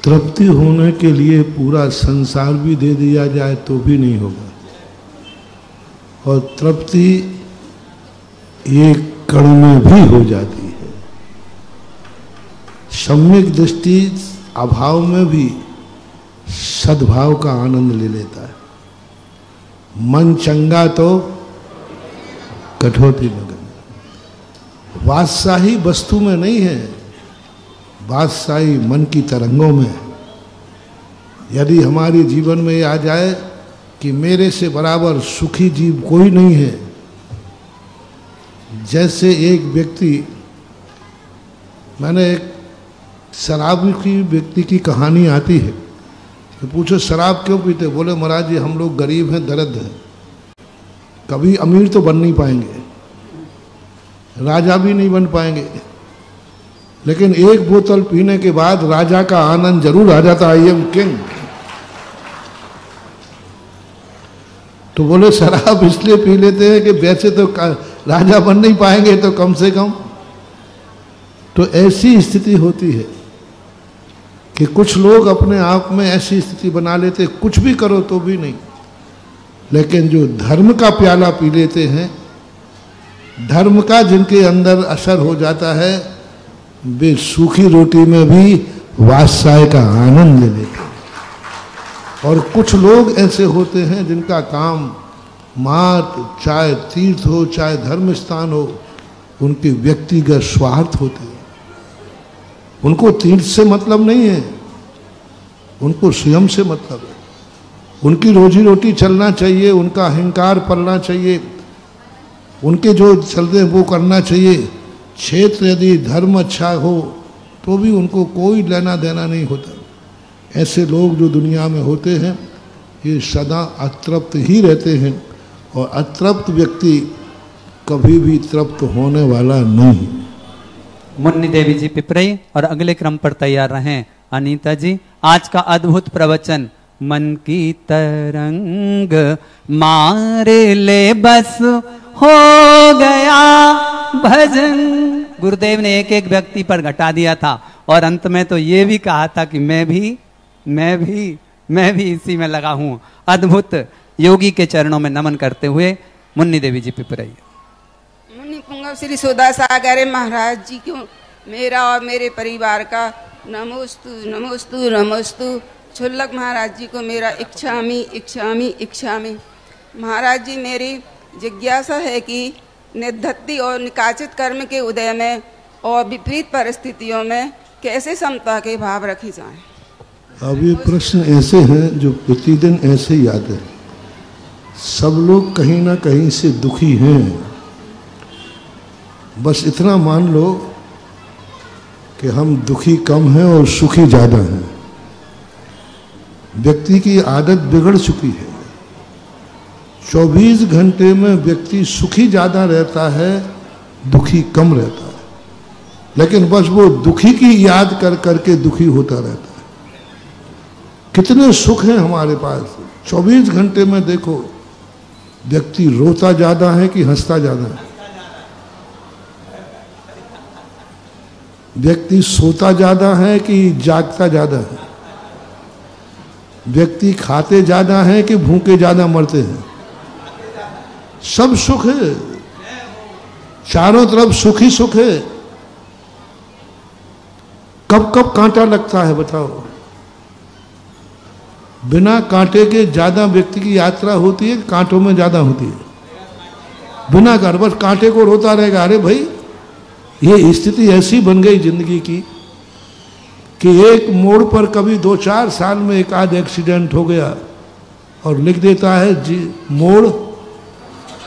तृप्ति होने के लिए पूरा संसार भी दे दिया जाए तो भी नहीं होगा, और तृप्ति एक कण में भी हो जाती है। सम्यक दृष्टि अभाव में भी सद्भाव का आनंद ले लेता है। मन चंगा तो कठौती लगन। बादशाही वस्तु में नहीं है, बादशाही मन की तरंगों में है। यदि हमारे जीवन में आ जाए कि मेरे से बराबर सुखी जीव कोई नहीं है, जैसे एक व्यक्ति, मैंने एक शराब की व्यक्ति की कहानी आती है कि पूछो शराब क्यों पीते, बोले महाराज जी हम लोग गरीब हैं, दर्द है, कभी अमीर तो बन नहीं पाएंगे, राजा भी नहीं बन पाएंगे, लेकिन एक बोतल पीने के बाद राजा का आनंद जरूर आ जाता, आई एम किंग। तो बोले शराब इसलिए पी लेते हैं कि वैसे तो राजा बन नहीं पाएंगे तो कम से कम। तो ऐसी स्थिति होती है। कि कुछ लोग अपने आप में ऐसी स्थिति बना लेते, कुछ भी करो तो भी नहीं, लेकिन जो धर्म का प्याला पी लेते हैं, धर्म का जिनके अंदर असर हो जाता है, वे सूखी रोटी में भी वात्सल्य का आनंद ले लेते हैं। और कुछ लोग ऐसे होते हैं जिनका काम मात, चाहे तीर्थ हो चाहे धर्म स्थान हो, उनके व्यक्तिगत स्वार्थ होते हैं। उनको तीर्थ से मतलब नहीं है, उनको स्वयं से मतलब है। उनकी रोजी रोटी चलना चाहिए, उनका अहंकार पलना चाहिए, उनके जो चलते हैं वो करना चाहिए। क्षेत्र यदि धर्म अच्छा हो तो भी उनको कोई लेना देना नहीं होता। ऐसे लोग जो दुनिया में होते हैं ये सदा अतृप्त ही रहते हैं, और अतृप्त व्यक्ति कभी भी तृप्त होने वाला नहीं। मुन्नी देवी जी पिपरई और अगले क्रम पर तैयार रहें। अनीता जी, आज का अद्भुत प्रवचन मन की तरंग मारे ले बस हो गया भजन, गुरुदेव ने एक एक व्यक्ति पर घटा दिया था, और अंत में तो ये भी कहा था कि मैं भी इसी में लगा हूं। अद्भुत योगी के चरणों में नमन करते हुए मुन्नी देवी जी पिपरई। मुनि पुंगव श्री सुधा सागर महाराज जी को मेरा और मेरे परिवार का नमोस्तु नमोस्तु नमोस्तु। छुल्लक महाराज जी को मेरा इच्छामी इच्छामी इच्छामी। महाराज जी, मेरी जिज्ञासा है कि निधत्ति और निकाचित कर्म के उदय में और विपरीत परिस्थितियों में कैसे समता के भाव रखे जाएं। अब ये प्रश्न ऐसे हैं जो प्रतिदिन ऐसे ही आते हैं। सब लोग कहीं ना कहीं से दुखी हैं, बस इतना मान लो कि हम दुखी कम हैं और सुखी ज़्यादा हैं। व्यक्ति की आदत बिगड़ चुकी है। 24 घंटे में व्यक्ति सुखी ज़्यादा रहता है, दुखी कम रहता है, लेकिन बस वो दुखी की याद कर करके दुखी होता रहता है। कितने सुख हैं हमारे पास, 24 घंटे में देखो व्यक्ति रोता ज़्यादा है कि हंसता ज़्यादा है, व्यक्ति सोता ज़्यादा है कि जागता ज़्यादा है, व्यक्ति खाते ज़्यादा है कि भूखे ज़्यादा मरते हैं। सब सुख है, चारों तरफ सुख ही सुख है। कब कब कांटा लगता है बताओ? बिना कांटे के ज्यादा व्यक्ति की यात्रा होती है, कांटों में ज्यादा होती है। बिना कांटे, बस कांटे को रोता रहेगा। अरे भाई, ये स्थिति ऐसी बन गई जिंदगी की कि एक मोड़ पर कभी 2-4 साल में एक आध एक्सीडेंट हो गया और लिख देता है जी मोड़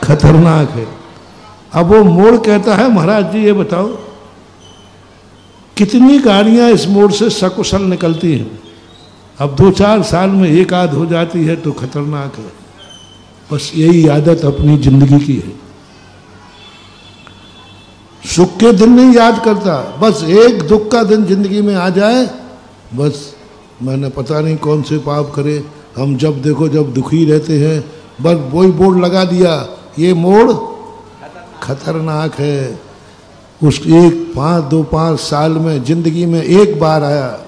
खतरनाक है। अब वो मोड़ कहता है महाराज जी ये बताओ कितनी गाड़ियां इस मोड़ से सकुशल निकलती हैं, अब 2-4 साल में एक आध हो जाती है तो खतरनाक है। बस यही आदत अपनी जिंदगी की है। सुख के दिन नहीं याद करता, बस एक दुख का दिन जिंदगी में आ जाए, बस मैंने पता नहीं कौन से पाप करे। हम जब देखो जब दुखी रहते हैं, बस वही बोर्ड लगा दिया ये मोड़ खतरनाक है। उस 5 साल में जिंदगी में एक बार आया,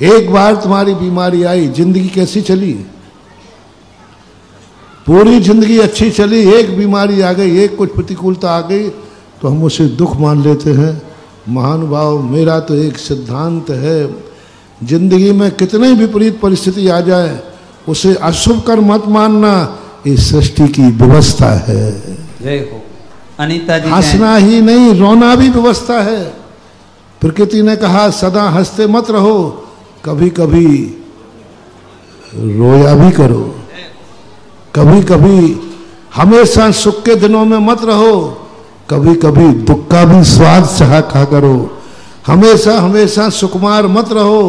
एक बार तुम्हारी बीमारी आई, जिंदगी कैसी चली? पूरी जिंदगी अच्छी चली, एक बीमारी आ गई, एक कुछ प्रतिकूलता आ गई तो हम उसे दुख मान लेते हैं। महानुभाव, मेरा तो एक सिद्धांत है, जिंदगी में कितने विपरीत परिस्थिति आ जाए उसे अशुभ कर मत मानना, इस सृष्टि की व्यवस्था है। जय हो। अनीता जी, हंसना ही नहीं रोना भी व्यवस्था है। प्रकृति ने कहा सदा हंसते मत रहो, कभी कभी रोया भी करो, कभी कभी हमेशा सुख के दिनों में मत रहो, कभी कभी दुख का भी स्वाद चाहा खा करो। हमेशा हमेशा सुकुमार मत रहो,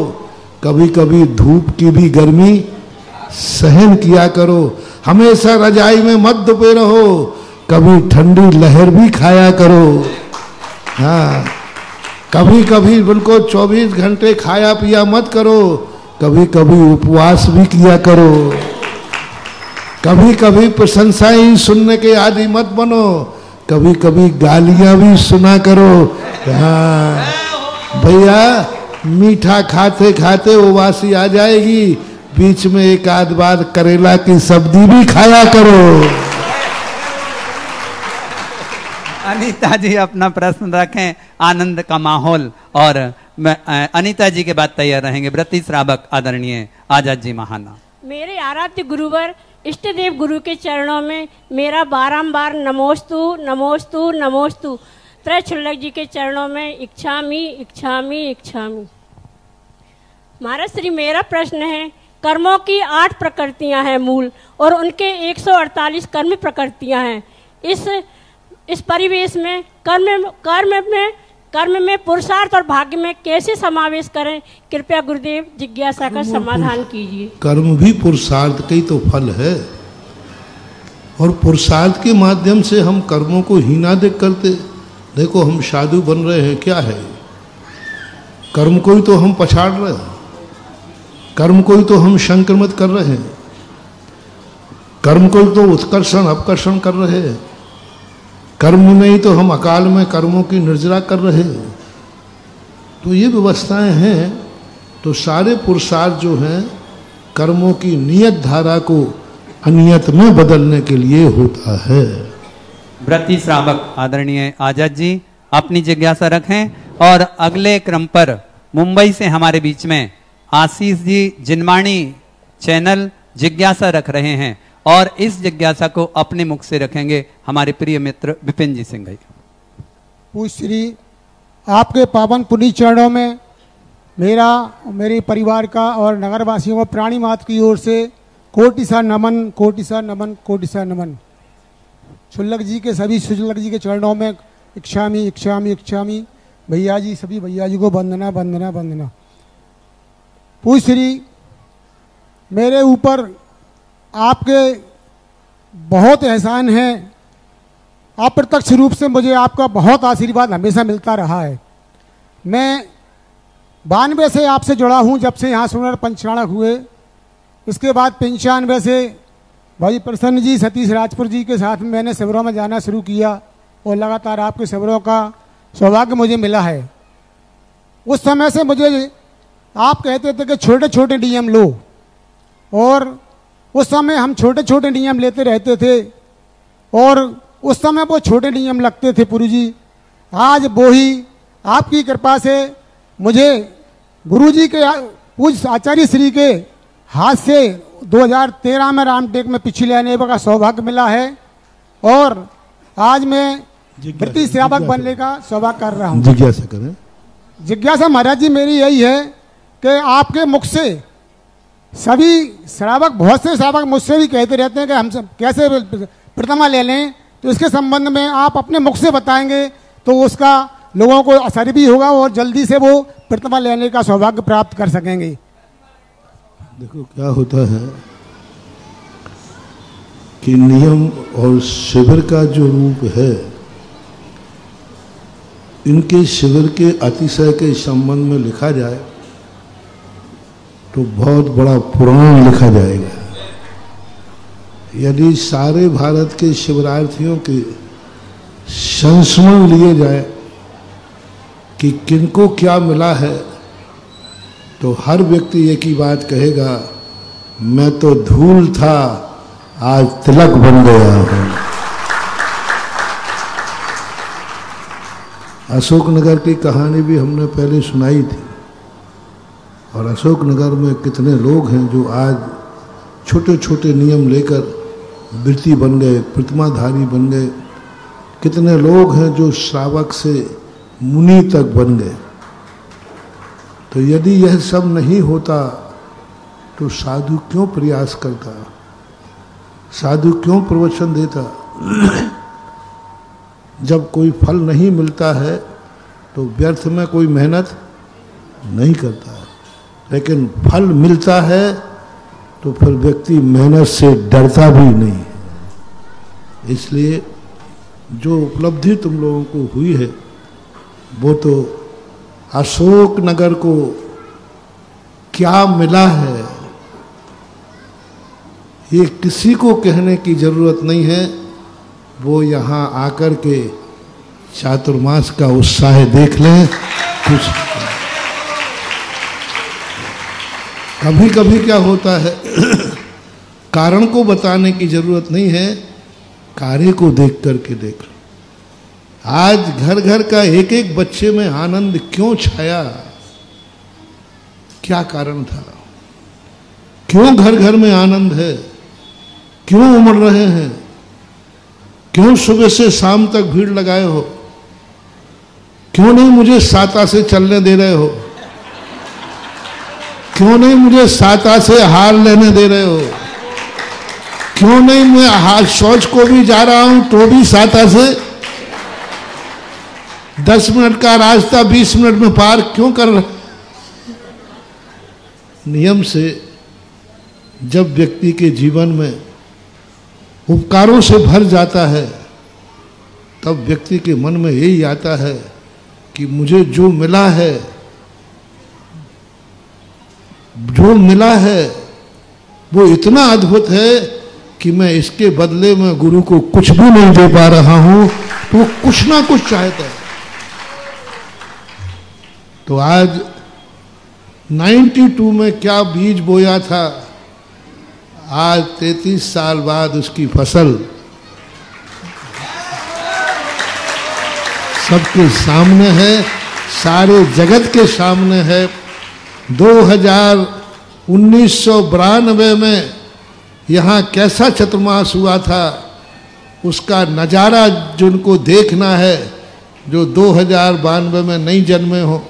कभी कभी धूप की भी गर्मी सहन किया करो। हमेशा रजाई में मत दुबे रहो, कभी ठंडी लहर भी खाया करो। हाँ, कभी कभी बिल्कुल 24 घंटे खाया पिया मत करो, कभी कभी उपवास भी किया करो। कभी कभी प्रशंसाएं सुनने के आदि मत बनो, कभी कभी गालियां भी सुना करो। हाँ भैया, मीठा खाते खाते उबासी आ जाएगी, बीच में एक आध बार करेला की सब्जी भी खाया करो। अनीता जी अपना प्रश्न रखें, आनंद का माहौल, और अनीता जी के बाद तैयार रहेंगे व्रती श्रावक आदरणीय आजाद जी महाना। मेरे आराध्य गुरुवर इष्ट देव गुरु के चरणों में मेरा बारंबार नमोस्तु नमोस्तु नमोस्तु। त्रैछुल्लक जी के चरणों में इच्छामी इच्छामी इच्छामी। महाराज श्री, मेरा प्रश्न है, कर्मों की 8 प्रकृतियां हैं मूल, और उनके 148 कर्म प्रकृतियां हैं। इस परिवेश में कर्म में पुरुषार्थ और भाग्य में कैसे समावेश करें? कृपया गुरुदेव जिज्ञासा का समाधान कीजिए। कर्म भी पुरुषार्थ का ही तो फल है, और पुरुषार्थ के माध्यम से हम कर्मों को हीनादिक करते। देखो, हम साधु बन रहे हैं, क्या है? कर्म को ही तो हम पछाड़ रहे हैं, कर्म को ही तो हम संक्रमित कर रहे हैं, कर्म को ही तो उत्कर्षण अपकर्षण कर रहे हैं, कर्म में ही तो हम अकाल में कर्मों की निर्जरा कर रहे हैं। तो ये व्यवस्थाएं हैं। तो सारे पुरुषार्थ जो हैं कर्मों की नियत धारा को अनियत में बदलने के लिए होता है। व्रती श्रावक आदरणीय आजाद जी अपनी जिज्ञासा रखें, और अगले क्रम पर मुंबई से हमारे बीच में आशीष जी जिनवाणी चैनल जिज्ञासा रख रहे हैं, और इस जिज्ञासा को अपने मुख से रखेंगे हमारे प्रिय मित्र विपिन जी सिंह। पूज्य श्री, आपके पावन पुनीत चरणों में मेरा, मेरे परिवार का और नगरवासियों को प्राणी मात्र की ओर से कोटि सा नमन, कोटि सा नमन, कोटि सा नमन। छुल्लक जी के, सभी छुल्लक जी के चरणों में इच्छामी इच्छामी इच्छामी। भैया जी, सभी भैया जी को वंदना वंदना वंदना। पूज्य श्री, मेरे ऊपर आपके बहुत एहसान है। अप्रत्यक्ष रूप से मुझे आपका बहुत आशीर्वाद हमेशा मिलता रहा है। मैं 92 से आपसे जुड़ा हूँ, जब से यहाँ सुनर पंचाणक हुए। इसके बाद 95 से भाई प्रसन्न जी, सतीश राजपुर जी के साथ में मैंने शिविरों में जाना शुरू किया, और लगातार आपके शिविरों का सौभाग्य मुझे मिला है। उस समय से मुझे आप कहते थे कि छोटे छोटे नियम लो, और उस समय हम छोटे छोटे नियम लेते रहते थे, और उस समय वो छोटे नियम लगते थे गुरु जी। आज वो ही आपकी कृपा से मुझे गुरु जी के पूज्य आचार्य श्री के हाथ से 2013 में रामटेक में पिछले आने का सौभाग्य मिला है, और आज मैं व्रती श्रावक बनने का सौभाग्य कर रहा हूँ। जिज्ञासा करें। जिज्ञासा महाराज जी मेरी यही है कि आपके मुख से सभी श्रावक, बहुत से श्रावक मुझसे भी कहते रहते हैं कि हम सब कैसे प्रतिमा ले लें, तो इसके संबंध में आप अपने मुख से बताएंगे तो उसका लोगों को असर भी होगा, और जल्दी से वो प्रतिमा लेने का सौभाग्य प्राप्त कर सकेंगे। देखो क्या होता है कि नियम और शिविर का जो रूप है, इनके शिविर के अतिशय के संबंध में लिखा जाए तो बहुत बड़ा पुराण लिखा जाएगा। यदि सारे भारत के शिवरार्थियों के संस्मरण लिए जाए कि किनको क्या मिला है, तो हर व्यक्ति एक ही बात कहेगा, मैं तो धूल था, आज तिलक बन गया हूं। अशोकनगर की कहानी भी हमने पहले सुनाई थी, और अशोकनगर में कितने लोग हैं जो आज छोटे छोटे नियम लेकर वृत्ति बन गए, प्रतिमाधारी बन गए। कितने लोग हैं जो श्रावक से मुनि तक बन गए। तो यदि यह सब नहीं होता तो साधु क्यों प्रयास करता, साधु क्यों प्रवचन देता? जब कोई फल नहीं मिलता है तो व्यर्थ में कोई मेहनत नहीं करता है, लेकिन फल मिलता है तो फिर व्यक्ति मेहनत से डरता भी नहीं। इसलिए जो उपलब्धि तुम लोगों को हुई है वो तो अशोक नगर को क्या मिला है ये किसी को कहने की जरूरत नहीं है। वो यहाँ आकर के चातुर्मास का उत्साह देख लें। कुछ कभी कभी क्या होता है कारण को बताने की जरूरत नहीं है, कार्य को देख करके देख लो। आज घर घर का एक एक बच्चे में आनंद क्यों छाया, क्या कारण था? क्यों घर घर में आनंद है? क्यों उमड़ रहे हैं? क्यों सुबह से शाम तक भीड़ लगाए हो? क्यों नहीं मुझे साता से चलने दे रहे हो? क्यों नहीं मुझे साता से हार लेने दे रहे हो? क्यों नहीं मैं हाथ शौच को भी जा रहा हूं तो भी साता से 10 मिनट का रास्ता 20 मिनट में पार क्यों कर रहे? नियम से जब व्यक्ति के जीवन में उपकारों से भर जाता है तब व्यक्ति के मन में यही आता है कि मुझे जो मिला है वो इतना अद्भुत है कि मैं इसके बदले में गुरु को कुछ भी नहीं दे पा रहा हूं, तो कुछ ना कुछ चाहता है। तो आज 92 में क्या बीज बोया था, आज 33 साल बाद उसकी फसल सबके सामने है, सारे जगत के सामने है। 1992 में यहाँ कैसा चतुर्मास हुआ था उसका नज़ारा जिनको देखना है, जो 2092 में नहीं जन्मे हो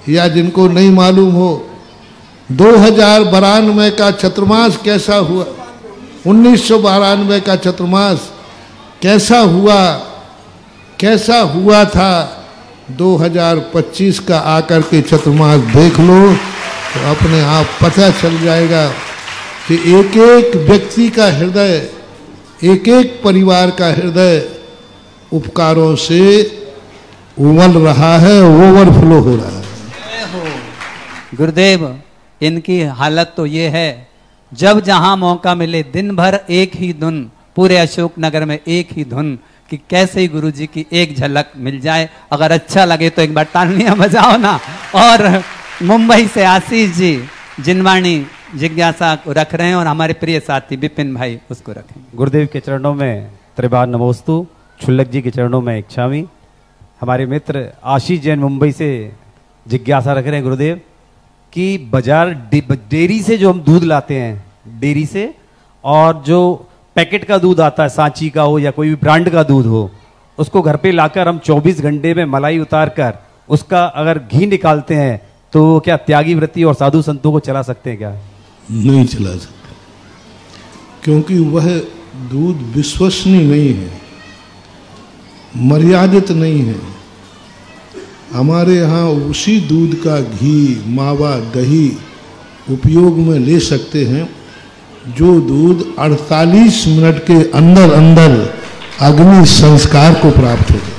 या जिनको नहीं मालूम हो 2092 का चतुर्मास कैसा हुआ, 1992 का चतुर्मास कैसा हुआ था, 2025 का आकर के चतुर्मास देख लो तो अपने आप पता चल जाएगा कि एक एक व्यक्ति का हृदय, एक एक परिवार का हृदय उपकारों से उमल रहा है, ओवरफ्लो हो रहा है। गुरुदेव, इनकी हालत तो ये है, जब जहां मौका मिले दिन भर एक ही धुन, पूरे अशोकनगर में एक ही धुन, कि कैसे ही गुरु जी की एक झलक मिल जाए। अगर अच्छा लगे तो एक बार तालियां बजाओ ना। और मुंबई से आशीष जी जिनवाणी जिज्ञासा को रख रहे हैं और हमारे प्रिय साथी विपिन भाई उसको रखें। गुरुदेव के चरणों में त्रिबार नमोस्तु, छुल्लक जी के चरणों में इच्छामी। हमारे मित्र आशीष जैन मुंबई से जिज्ञासा रख रहे हैं गुरुदेव कि बाजार डेयरी से जो हम दूध लाते हैं, डेयरी से, और जो पैकेट का दूध आता है, सांची का हो या कोई भी ब्रांड का दूध हो, उसको घर पे लाकर हम 24 घंटे में मलाई उतार कर उसका अगर घी निकालते हैं तो क्या त्यागी वृत्ति और साधु संतों को चला सकते हैं? क्या नहीं चला सकते, क्योंकि वह दूध विश्वसनीय नहीं है, मर्यादित नहीं है। हमारे यहाँ उसी दूध का घी, मावा, दही उपयोग में ले सकते हैं जो दूध 48 मिनट के अंदर अंदर अग्नि संस्कार को प्राप्त हो जाए।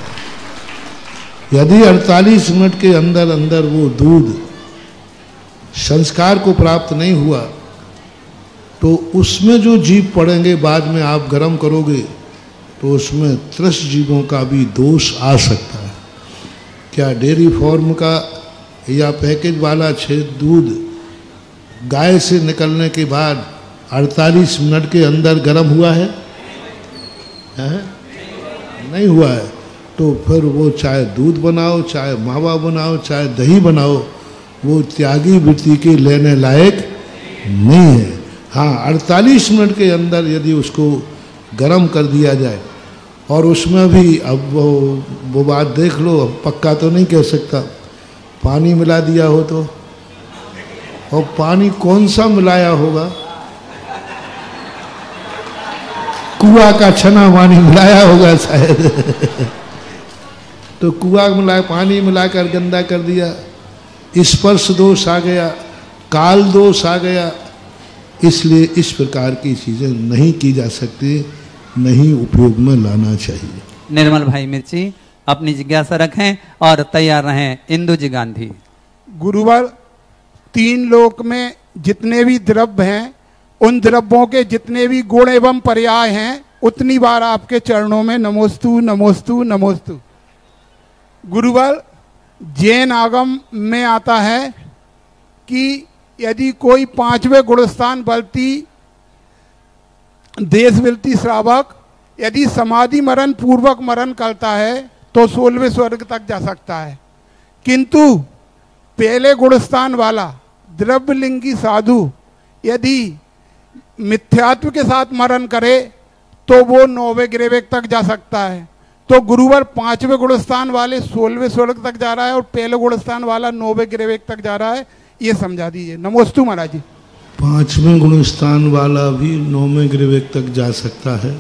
यदि 48 मिनट के अंदर अंदर वो दूध संस्कार को प्राप्त नहीं हुआ तो उसमें जो जीव पड़ेंगे बाद में आप गर्म करोगे तो उसमें त्रस्त जीवों का भी दोष आ सकता है। क्या डेयरी फार्म का या पैकेज वाला दूध गाय से निकलने के बाद 48 मिनट के अंदर गर्म हुआ है? नहीं हुआ है। तो फिर वो चाहे दूध बनाओ, चाहे मावा बनाओ, चाहे दही बनाओ, वो त्यागी वृत्ति के लेने लायक नहीं है। हाँ, 48 मिनट के अंदर यदि उसको गर्म कर दिया जाए, और उसमें भी अब वो बात देख लो, अब पक्का तो नहीं कह सकता, पानी मिला दिया हो तो, और पानी कौन सा मिलाया होगा? कुआ का छना पानी मिलाया होगा शायद। तो कुआ मिला, पानी मिलाकर गंदा कर दिया, स्पर्श दोष आ गया, काल दोष आ गया। इसलिए इस प्रकार की चीजें नहीं की जा सकती, नहीं उपयोग में लाना चाहिए। निर्मल भाई मिर्ची अपनी जिज्ञासा रखें और तैयार रहें। इंदु जी गांधी। गुरुवर, 3 लोक में जितने भी द्रव्य हैं, उन द्रव्यों के जितने भी गुण एवं पर्याय हैं, उतनी बार आपके चरणों में नमोस्तु नमोस्तु नमोस्तु। गुरुवर, जैन आगम में आता है कि यदि कोई 5वें गुणस्थान बलती देश विलती श्रावक यदि समाधि मरण पूर्वक मरण करता है तो 16वें स्वर्ग तक जा सकता है, किंतु पहले गुणस्थान वाला द्रव्यलिंगी साधु यदि मिथ्यात्व के साथ मरण करे तो वो 9वें ग्रेवेक तक जा सकता है। तो गुरुवर 5वें गुणस्थान वाले 16वें स्वर्ग तक जा रहा है और पहले गुणस्थान वाला 9वें ग्रेवेक तक जा रहा है, ये समझा दीजिए। नमोस्तु महाराज जी। 5वें गुणस्थान वाला भी 9वें ग्रेवेक तक जा सकता है,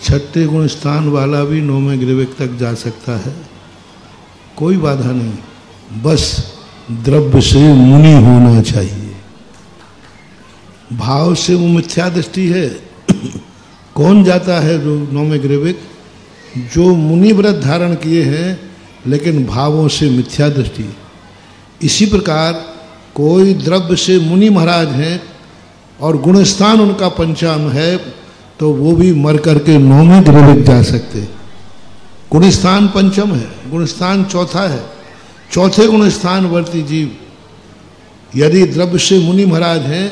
6ठे गुणस्थान वाला भी 9वें ग्रेवेक तक जा सकता है, कोई बाधा नहीं, बस द्रव्य से मुनि होना चाहिए। भाव से वो मिथ्या दृष्टि है। कौन जाता है जो 9वें ग्रेवेक? जो मुनि व्रत धारण किए हैं लेकिन भावों से मिथ्या दृष्टि। इसी प्रकार कोई द्रव्य से मुनि महाराज हैं और गुणस्थान उनका पंचाम है तो वो भी मर करके 9वें ग्रेवेक जा सकते। गुणस्थान पंचम है, गुणस्थान चौथा है, चौथे गुणस्थान वर्ती जीव यदि द्रव्य से मुनि महाराज हैं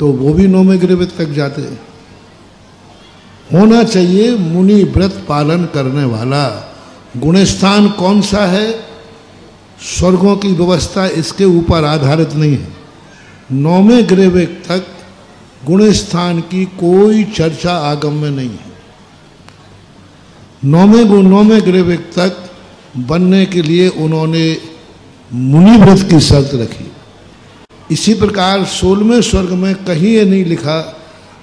तो वो भी 9वें ग्रेवेक तक जाते। होना चाहिए मुनि व्रत पालन करने वाला। गुणस्थान कौन सा है? स्वर्गों की व्यवस्था इसके ऊपर आधारित नहीं है। 9वें ग्रेवेक तक गुणस्थान की कोई चर्चा आगम में नहीं है। 9वें ग्रेवेक तक बनने के लिए उन्होंने मुनि व्रत की शर्त रखी। इसी प्रकार 16वें स्वर्ग में कहीं ये नहीं लिखा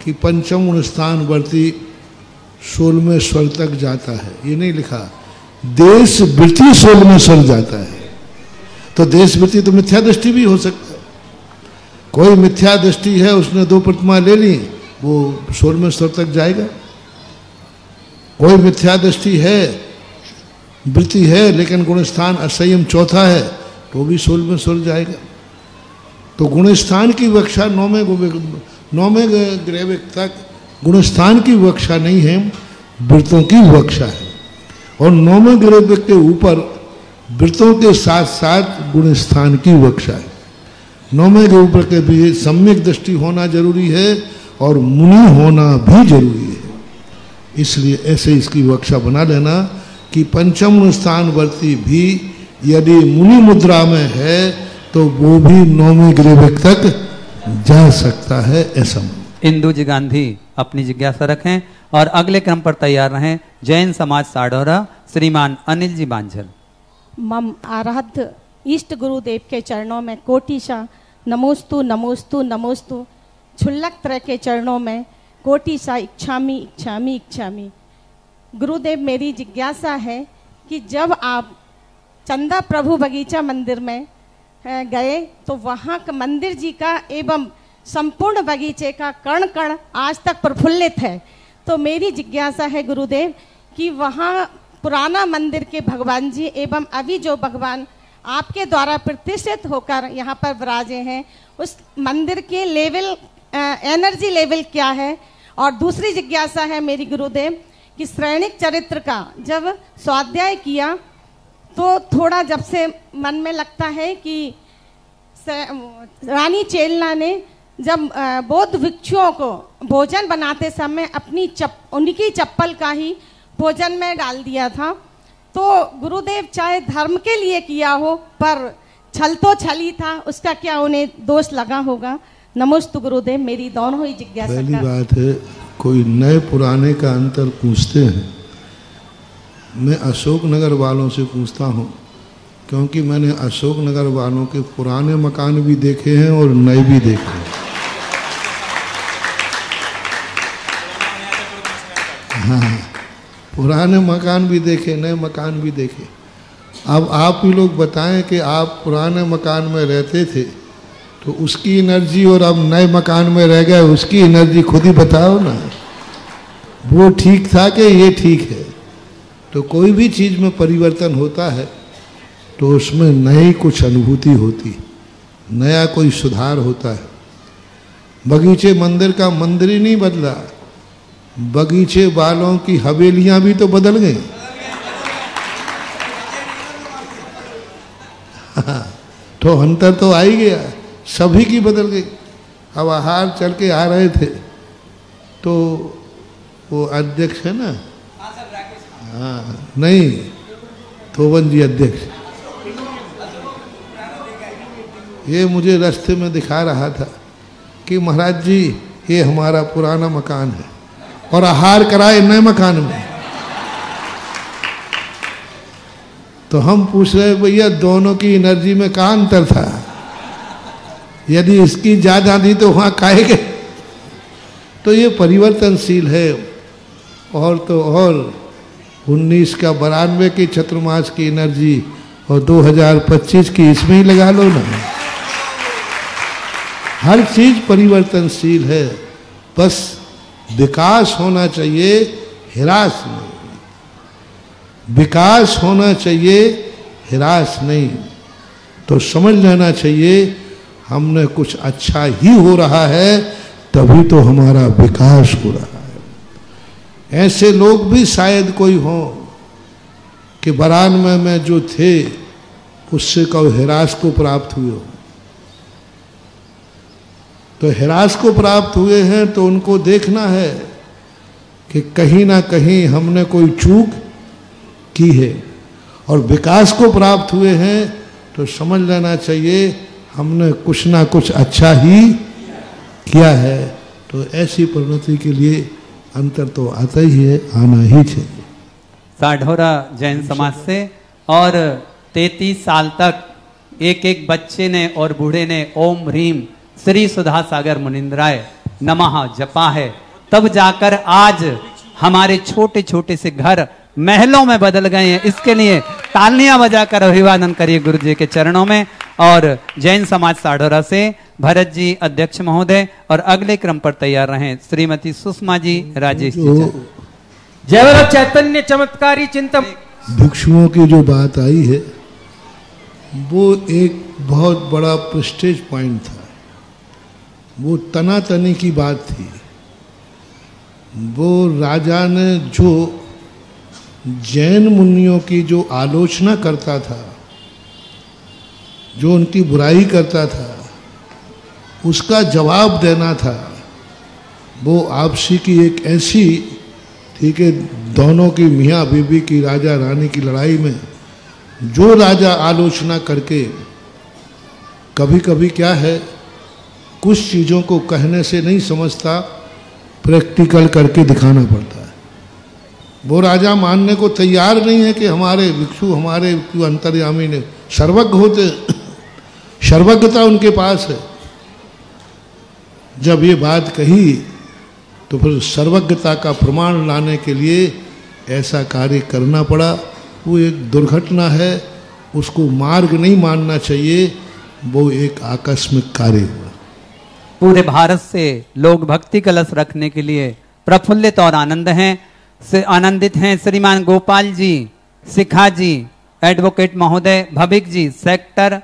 कि पंचम गुणस्थान वर्ती 16वें स्वर्ग तक जाता है, ये नहीं लिखा। देश वृत्ति 16वें स्वर्ग जाता है। तो देश वृत्ति तो मिथ्या दृष्टि भी हो सकता है। कोई मिथ्या दृष्टि है, उसने 2 प्रतिमा ले ली, वो 16वें स्वर्ग तक जाएगा। कोई मिथ्या दृष्टि है, वृत्ति है, लेकिन गुणस्थान असंयम चौथा है तो भी 16वें स्वर्ग जाएगा। तो गुणस्थान की विवक्षा 9वें ग्रेवेक तक गुणस्थान की विवक्षा नहीं है, वृत्तों की विवक्षा है। और 9वें ग्रेवेक के ऊपर वृत्तों के साथ साथ गुणस्थान की विवक्षा है। 9वें के ऊपर के भी सम्यक दृष्टि होना जरूरी है और मुनि होना भी जरूरी है। इसलिए ऐसे इसकी विवक्षा बना लेना कि पंचम गुणस्थान वर्ती भी यदि मुनि मुद्रा में है तो वो भी 9वें ग्रेवेक तक जा सकता है। ऐसा इंदू जी गांधी अपनी जिज्ञासा रखें और अगले क्रम पर तैयार रहें। जैन समाज साडौरा श्रीमान अनिल जी बांझल। मम आराध्य इष्ट गुरुदेव के चरणों में कोटिशा नमोस्तु नमोस्तु नमोस्तु। क्षुल्लक त्रय के चरणों में कोटिशा इच्छामि इच्छामि इच्छामि। गुरुदेव मेरी जिज्ञासा है कि जब आप चंदा प्रभु बगीचा मंदिर में गए तो वहाँ का मंदिर जी का एवं संपूर्ण बगीचे का कण कण आज तक प्रफुल्लित है। तो मेरी जिज्ञासा है गुरुदेव कि वहाँ पुराना मंदिर के भगवान जी एवं अभी जो भगवान आपके द्वारा प्रतिष्ठित होकर यहाँ पर विराजे हैं उस मंदिर के लेवल एनर्जी लेवल क्या है। और दूसरी जिज्ञासा है मेरी गुरुदेव कि श्रेणिक चरित्र का जब स्वाध्याय किया तो थोड़ा जब से मन में लगता है कि रानी चेलना ने जब बौद्ध भिक्षुओं को भोजन बनाते समय अपनी उनकी चप्पल का ही भोजन में डाल दिया था। तो गुरुदेव चाहे धर्म के लिए किया हो पर छल तो छल ही था, उसका क्या उन्हें दोष लगा होगा। नमोस्तु गुरुदेव मेरी दोनों ही जिज्ञासा। पहली बात है कोई नए पुराने का अंतर पूछते हैं। मैं अशोकनगर वालों से पूछता हूँ क्योंकि मैंने अशोकनगर वालों के पुराने मकान भी देखे हैं और नए भी देखे हैं। हाँ, पुराने मकान भी देखे, नए मकान भी देखे। अब आप ही लोग बताएं कि आप पुराने मकान में रहते थे तो उसकी एनर्जी और अब नए मकान में रह गए उसकी एनर्जी खुद ही बताओ ना। वो ठीक था कि ये ठीक है। तो कोई भी चीज़ में परिवर्तन होता है तो उसमें नई कुछ अनुभूति होती, नया कोई सुधार होता है। बगीचे मंदिर का मंदिर ही नहीं बदला, बगीचे वालों की हवेलियां भी तो बदल गई। तो अंतर तो आ ही गया, सभी की बदल गई। अब आहार चल के आ रहे थे तो वो अध्यक्ष है ना, हाँ नहीं, थोवन जी अध्यक्ष, ये मुझे रास्ते में दिखा रहा था कि महाराज जी ये हमारा पुराना मकान है और आहार कराए नए मकान में। तो हम पूछ रहे भैया दोनों की एनर्जी में कहाँ अंतर था? यदि इसकी ज्यादा थी तो वहां खाएंगे। तो ये परिवर्तनशील है। और तो और 19 का 92 की चतुर्मास की एनर्जी और 2025 की इसमें ही लगा लो ना। हर चीज परिवर्तनशील है, बस विकास होना चाहिए, हिरास नहीं। विकास होना चाहिए, हिरास नहीं। तो समझ लेना चाहिए हमने कुछ अच्छा ही हो रहा है, तभी तो हमारा विकास हो रहा है। ऐसे लोग भी शायद कोई हों कि 92 में जो थे उससे कहो हिरास को प्राप्त हुए हो। तो हिरास को प्राप्त हुए हैं तो उनको देखना है कि कहीं ना कहीं हमने कोई चूक की है। और विकास को प्राप्त हुए हैं तो समझ लेना चाहिए हमने कुछ ना कुछ अच्छा ही किया है। तो ऐसी परिणति के लिए अंतर तो आता ही है, आना ही चाहिए। साढौरा जैन समाज से और 33 साल तक एक एक बच्चे ने और बूढ़े ने ओम ह्रीम श्री सुधा सागर मुनिंद्राय नमः जपा है, तब जाकर आज हमारे छोटे छोटे से घर महलों में बदल गए हैं। इसके लिए तालियां बजाकर अभिवादन करिए गुरु जी के चरणों में। और जैन समाज साढौरा से भरत जी अध्यक्ष महोदय और अगले क्रम पर तैयार रहें श्रीमती सुषमा जी, राजेश जी। जय बोलो चैतन्य चमत्कारी चिंतन। भिक्षुओं की जो बात आई है वो एक बहुत बड़ा प्रेस्टेज पॉइंट था। वो तनातनी की बात थी। वो राजा ने जो जैन मुनियों की जो आलोचना करता था, जो उनकी बुराई करता था, उसका जवाब देना था। वो आपसी की एक ऐसी थी कि दोनों की मियाँ बीबी की, राजा रानी की लड़ाई में जो राजा आलोचना करके, कभी कभी क्या है कुछ चीज़ों को कहने से नहीं समझता, प्रैक्टिकल करके दिखाना पड़ता है। वो राजा मानने को तैयार नहीं है कि हमारे भिक्षु, हमारे अंतर्यामी ने सर्वज्ञ होते, सर्वज्ञता उनके पास है। जब ये बात कही तो फिर सर्वज्ञता का प्रमाण लाने के लिए ऐसा कार्य करना पड़ा। वो एक दुर्घटना है, उसको मार्ग नहीं मानना चाहिए, वो एक आकस्मिक कार्य हुआ। पूरे भारत से लोग भक्ति कलश रखने के लिए प्रफुल्लित और आनंदित हैं। श्रीमान गोपाल जी, शिखा जी, एडवोकेट महोदय भविक जी, सेक्टर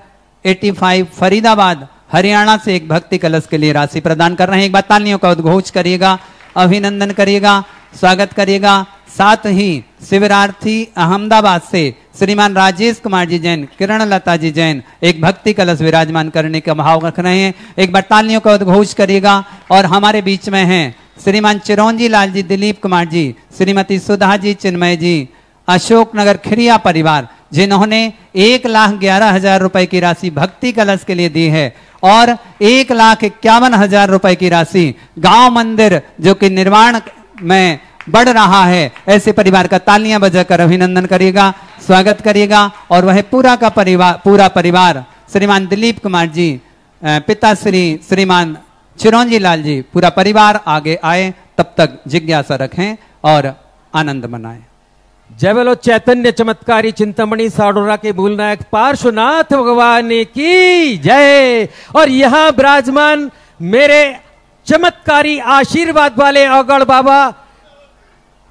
85 फरीदाबाद हरियाणा से एक भक्ति कलश के लिए राशि प्रदान कर रहे हैं। एक बार तालियों का उद्घोष करिएगा, अभिनंदन करिएगा, स्वागत करिएगा। साथ ही शिविरार्थी अहमदाबाद से श्रीमान राजेश कुमार जी जैन, किरण लता जी जैन एक भक्ति कलश विराजमान करने का भाव रख रहे हैं। एक बार तालियों का उद्घोष करिएगा। और हमारे बीच में हैं श्रीमान चिरौंजी लाल जी, दिलीप कुमार जी, श्रीमती सुधा जी, चिन्मय जी, अशोकनगर खिरिया परिवार, जिन्होंने 1,11,000 रुपए की राशि भक्ति कलश के लिए दी है और 1,51,000 रुपए की राशि गांव मंदिर जो कि निर्माण में बढ़ रहा है, ऐसे परिवार का तालियां बजाकर अभिनंदन करिएगा, स्वागत करिएगा। और वह पूरा परिवार श्रीमान दिलीप कुमार जी, पिताश्री श्रीमान चिरौंजी लाल जी, पूरा परिवार आगे आए। तब तक जिज्ञासा रखें और आनंद मनाएं। जय बोलो चैतन्य चमत्कारी चिंतामणि साढौरा के मूलनायक पार्श्वनाथ भगवान की जय। और यहाँ विराजमान मेरे चमत्कारी आशीर्वाद वाले अगड़ बाबा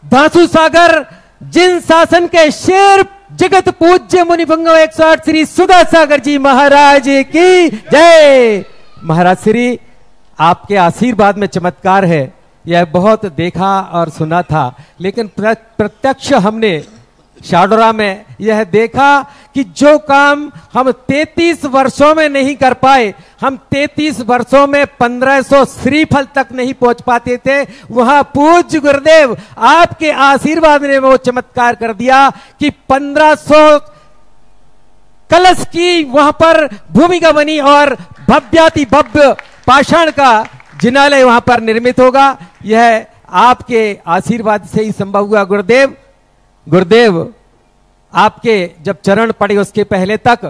धासु सागर, जिन शासन के शेर, जगत पूज्य मुनिभंग 108 श्री सुधा सागर जी महाराज की जय। महाराज श्री, आपके आशीर्वाद में चमत्कार है, यह बहुत देखा और सुना था, लेकिन प्रत्यक्ष हमने साढौरा में यह देखा कि जो काम हम 33 वर्षों में नहीं कर पाए, हम 33 वर्षों में 1500 श्रीफल तक नहीं पहुंच पाते थे, वहां पूज्य गुरुदेव आपके आशीर्वाद ने वो चमत्कार कर दिया कि 1500 कलश की वहां पर भूमिका बनी और भव्याति भव्य पाषाण का जिनालय वहां पर निर्मित होगा। यह आपके आशीर्वाद से ही संभव हुआ। गुरुदेव आपके जब चरण पड़े उसके पहले तक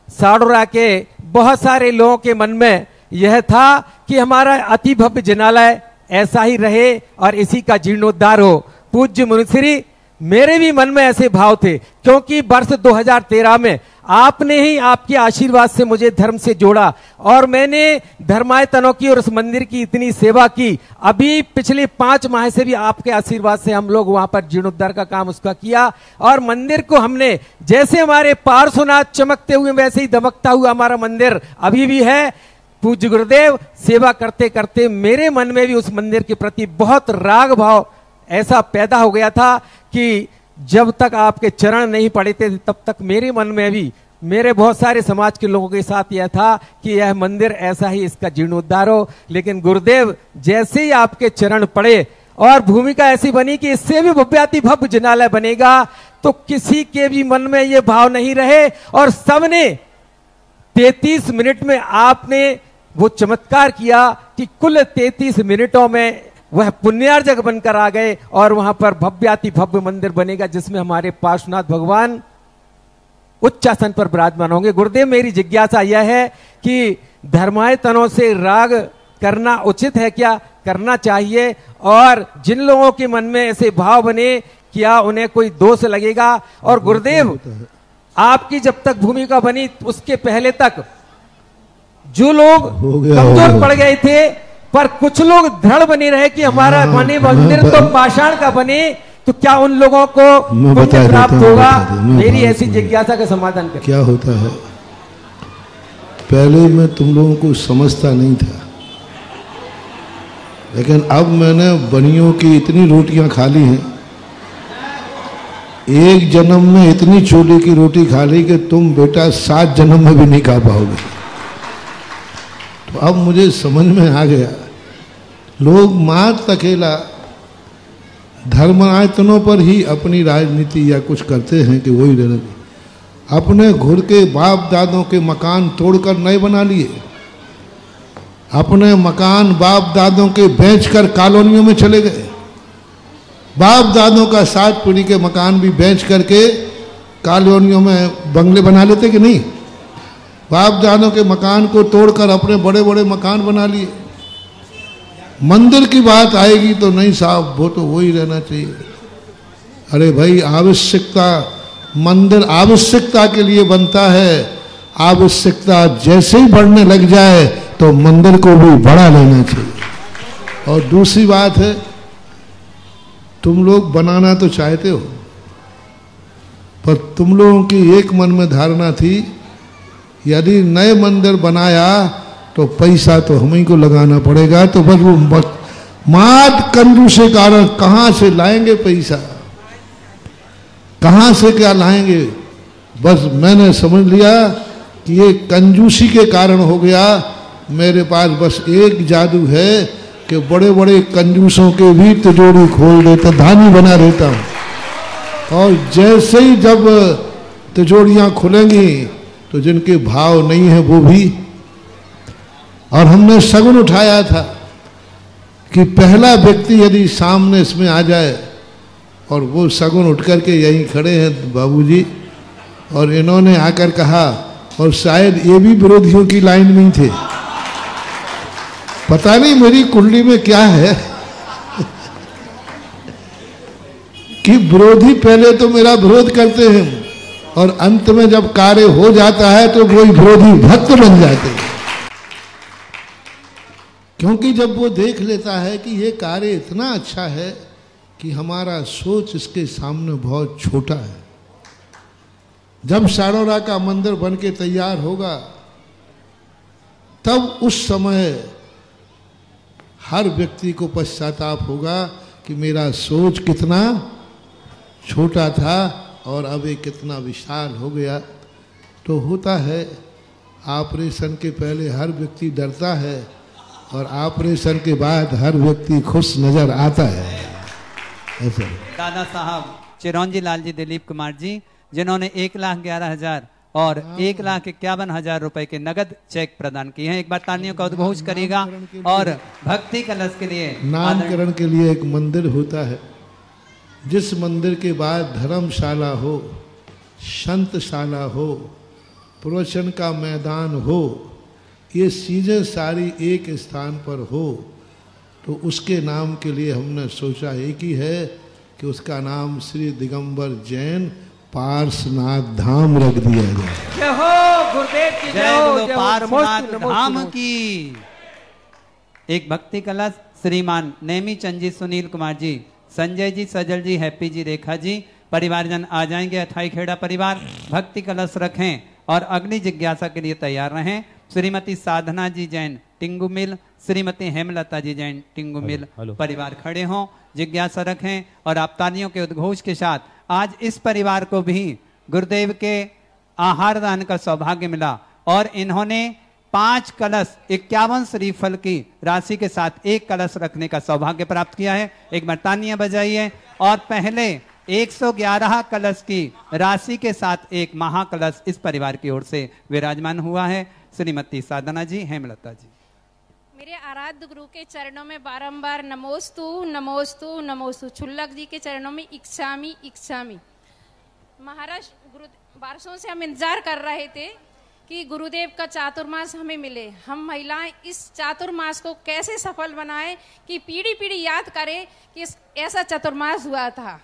साड़ोरा के बहुत सारे लोगों के मन में यह था कि हमारा अति भव्य जिनालय ऐसा ही रहे और इसी का जीर्णोद्धार हो। पूज्य मुनिश्री, मेरे भी मन में ऐसे भाव थे, क्योंकि वर्ष 2013 में आपने ही आपके आशीर्वाद से मुझे धर्म से जोड़ा और मैंने धर्मायतनों की और उस मंदिर की इतनी सेवा की। अभी पिछले 5 माह से भी आपके आशीर्वाद से हम लोग वहां पर जीर्णोद्धार का काम उसका किया और मंदिर को हमने, जैसे हमारे पार्श्वनाथ चमकते हुए वैसे ही दमकता हुआ हमारा मंदिर अभी भी है। पूज्य गुरुदेव, सेवा करते करते मेरे मन में भी उस मंदिर के प्रति बहुत राग भाव ऐसा पैदा हो गया था कि जब तक आपके चरण नहीं पड़े थे तब तक मेरे मन में भी, मेरे बहुत सारे समाज के लोगों के साथ यह था कि यह मंदिर ऐसा ही इसका जीर्णोद्धार हो। लेकिन गुरुदेव, जैसे ही आपके चरण पड़े और भूमिका ऐसी बनी कि इससे भी भव्याति भव्य जिनालय बनेगा, तो किसी के भी मन में ये भाव नहीं रहे और सबने 33 मिनट में आपने वो चमत्कार किया कि कुल 33 मिनटों में वह पुण्यार्जक बनकर आ गए और वहां पर भव्याति भव्य मंदिर बनेगा जिसमें हमारे पार्श्वनाथ भगवान उच्च आसन पर विराजमान होंगे। गुरुदेव, मेरी जिज्ञासा यह है कि धर्मायतनों से राग करना उचित है क्या, करना चाहिए? और जिन लोगों के मन में ऐसे भाव बने, क्या उन्हें कोई दोष लगेगा? और गुरुदेव, आपकी जब तक भूमिका बनी उसके पहले तक जो लोग कमजोर पड़ गए थे, पर कुछ लोग दृढ़ बने रहे कि हमारा बने मंदिर तो पाषाण का बने, तो क्या उन लोगों को पुण्य प्राप्त होगा? मेरी ऐसी जिज्ञासा का समाधान करें। क्या होता है, पहले मैं तुम लोगों को समझता नहीं था, लेकिन अब मैंने बनियों की इतनी रोटियां खा ली हैं, एक जन्म में इतनी छोले की रोटी खा ली कि तुम बेटा 7 जन्म में भी नहीं खा पाओगे। तो अब मुझे समझ में आ गया, लोग मात्र अकेला धर्मायतनों पर ही अपनी राजनीति या कुछ करते हैं कि वही रहने, अपने घर के बाप दादों के मकान तोड़कर नए बना लिए, अपने मकान बाप दादों के बेचकर कॉलोनियों में चले गए, बाप दादों का 7 पीढ़ी के मकान भी बेच करके कॉलोनियों में बंगले बना लेते कि नहीं, बाप दादों के मकान को तोड़कर अपने बड़े बड़े मकान बना लिए। मंदिर की बात आएगी तो नहीं साहब, वो तो वही रहना चाहिए। अरे भाई, आवश्यकता, मंदिर आवश्यकता के लिए बनता है, आवश्यकता जैसे ही बढ़ने लग जाए तो मंदिर को भी बढ़ा लेना चाहिए। और दूसरी बात है, तुम लोग बनाना तो चाहते हो, पर तुम लोगों की एक मन में धारणा थी, यदि नए मंदिर बनाया तो पैसा तो हम ही को लगाना पड़ेगा, तो बस वो मात कंजूसी के कारण कहाँ से लाएंगे पैसा, कहाँ से क्या लाएंगे। बस मैंने समझ लिया कि ये कंजूसी के कारण हो गया। मेरे पास बस एक जादू है कि बड़े बड़े कंजूसों के भी तिजोरी खोल देता, धानी बना देता हूँ। और जैसे ही जब तिजोरियाँ खुलेंगी तो जिनके भाव नहीं है वो भी। और हमने शगुन उठाया था कि पहला व्यक्ति यदि सामने इसमें आ जाए, और वो शगुन उठ करके यहीं खड़े हैं बाबूजी, और इन्होंने आकर कहा, और शायद ये भी विरोधियों की लाइन में ही थे, पता नहीं मेरी कुंडली में क्या है कि विरोधी पहले तो मेरा विरोध करते हैं और अंत में जब कार्य हो जाता है तो वही विरोधी भक्त बन जाते हैं। क्योंकि जब वो देख लेता है कि ये कार्य इतना अच्छा है कि हमारा सोच इसके सामने बहुत छोटा है। जब साड़ोरा का मंदिर बन के तैयार होगा, तब उस समय हर व्यक्ति को पश्चाताप होगा कि मेरा सोच कितना छोटा था और अब ये कितना विशाल हो गया। तो होता है ऑपरेशन के पहले हर व्यक्ति डरता है और ऑपरेशन के बाद हर व्यक्ति खुश नजर आता है। ऐसा दादा साहब चिरंजी लाल जी दिलीप कुमार जी, जिन्होंने 1,11,000 और 1,51,000 रुपए के नगद चेक प्रदान किए हैं। एक बार तालियों का उद्घोष करिएगा। और भक्ति कलश के लिए नामकरण के लिए एक मंदिर होता है, जिस मंदिर के बाद धर्मशाला हो, संतशाला हो, प्रवचन का मैदान हो, ये चीजें सारी एक स्थान पर हो, तो उसके नाम के लिए हमने सोचा एक ही है कि उसका नाम श्री दिगंबर जैन पार्श्वनाथ धाम रख दिया जाए। जय हो गुरुदेव की जय हो, पार्श्वनाथ धाम की। एक भक्ति कलश श्रीमान नेमी चंद जी, सुनील कुमार जी, संजय जी, सजल जी, हैप्पी जी, रेखा जी, परिवारजन आ जाएंगे। अथाई खेड़ा परिवार भक्ति कलश रखें और अग्नि जिज्ञासा के लिए तैयार रहें। श्रीमती साधना जी जैन टिंगू मिल, श्रीमती हेमलता जी जैन टिंगू मिल परिवार खड़े हों, जिज्ञासा रखें। और आप तालियों के उद्घोष के साथ आज इस परिवार को भी गुरुदेव के आहार दान का सौभाग्य मिला और इन्होंने 5 कलश 51 श्रीफल की राशि के साथ 1 कलश रखने का सौभाग्य प्राप्त किया है। एक बार तालियां बजाइए। और पहले 111 कलश की राशि के साथ 1 महाकलश इस परिवार की ओर से विराजमान हुआ है। श्रीमती साधना जी, हेमलता जी। मेरे आराध्य गुरु के चरणों में बारंबार नमोस्तु नमोस्तु नमोस्तु। छुल्लक जी के चरणों में इच्छामी इच्छामी। महाराज गुरु बारसों से हम इंतजार कर रहे थे कि गुरुदेव का चातुर्मास हमें मिले। हम महिलाएं इस चातुर्मास को कैसे सफल बनाएं कि पीढ़ी पीढ़ी याद करे कि ऐसा चातुर्मास हुआ था।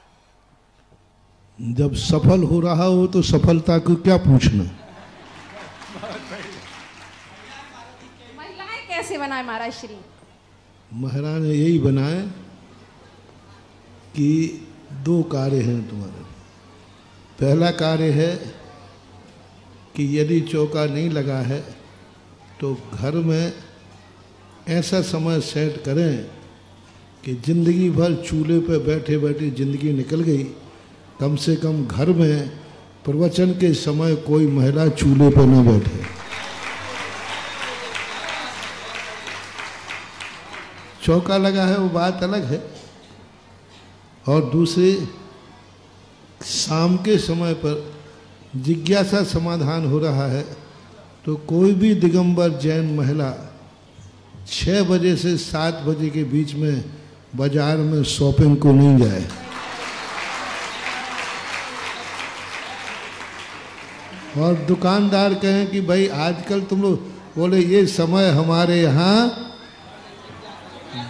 जब सफल हो रहा हो तो सफलता को क्या पूछना। महिलाएं कैसे बनाए महाराज श्री? महाराज ने यही बनाए कि 2 कार्य हैं तुम्हारे। पहला कार्य है कि यदि चौका नहीं लगा है तो घर में ऐसा समय सेट करें कि जिंदगी भर चूल्हे पर बैठे बैठे जिंदगी निकल गई, कम से कम घर में प्रवचन के समय कोई महिला चूल्हे पर न बैठे। चौका लगा है वो बात अलग है। और दूसरे, शाम के समय पर जिज्ञासा समाधान हो रहा है तो कोई भी दिगंबर जैन महिला 6 बजे से 7 बजे के बीच में बाजार में शॉपिंग को नहीं जाए। और दुकानदार कहें कि भाई आजकल तुम लोग बोले ये समय हमारे यहाँ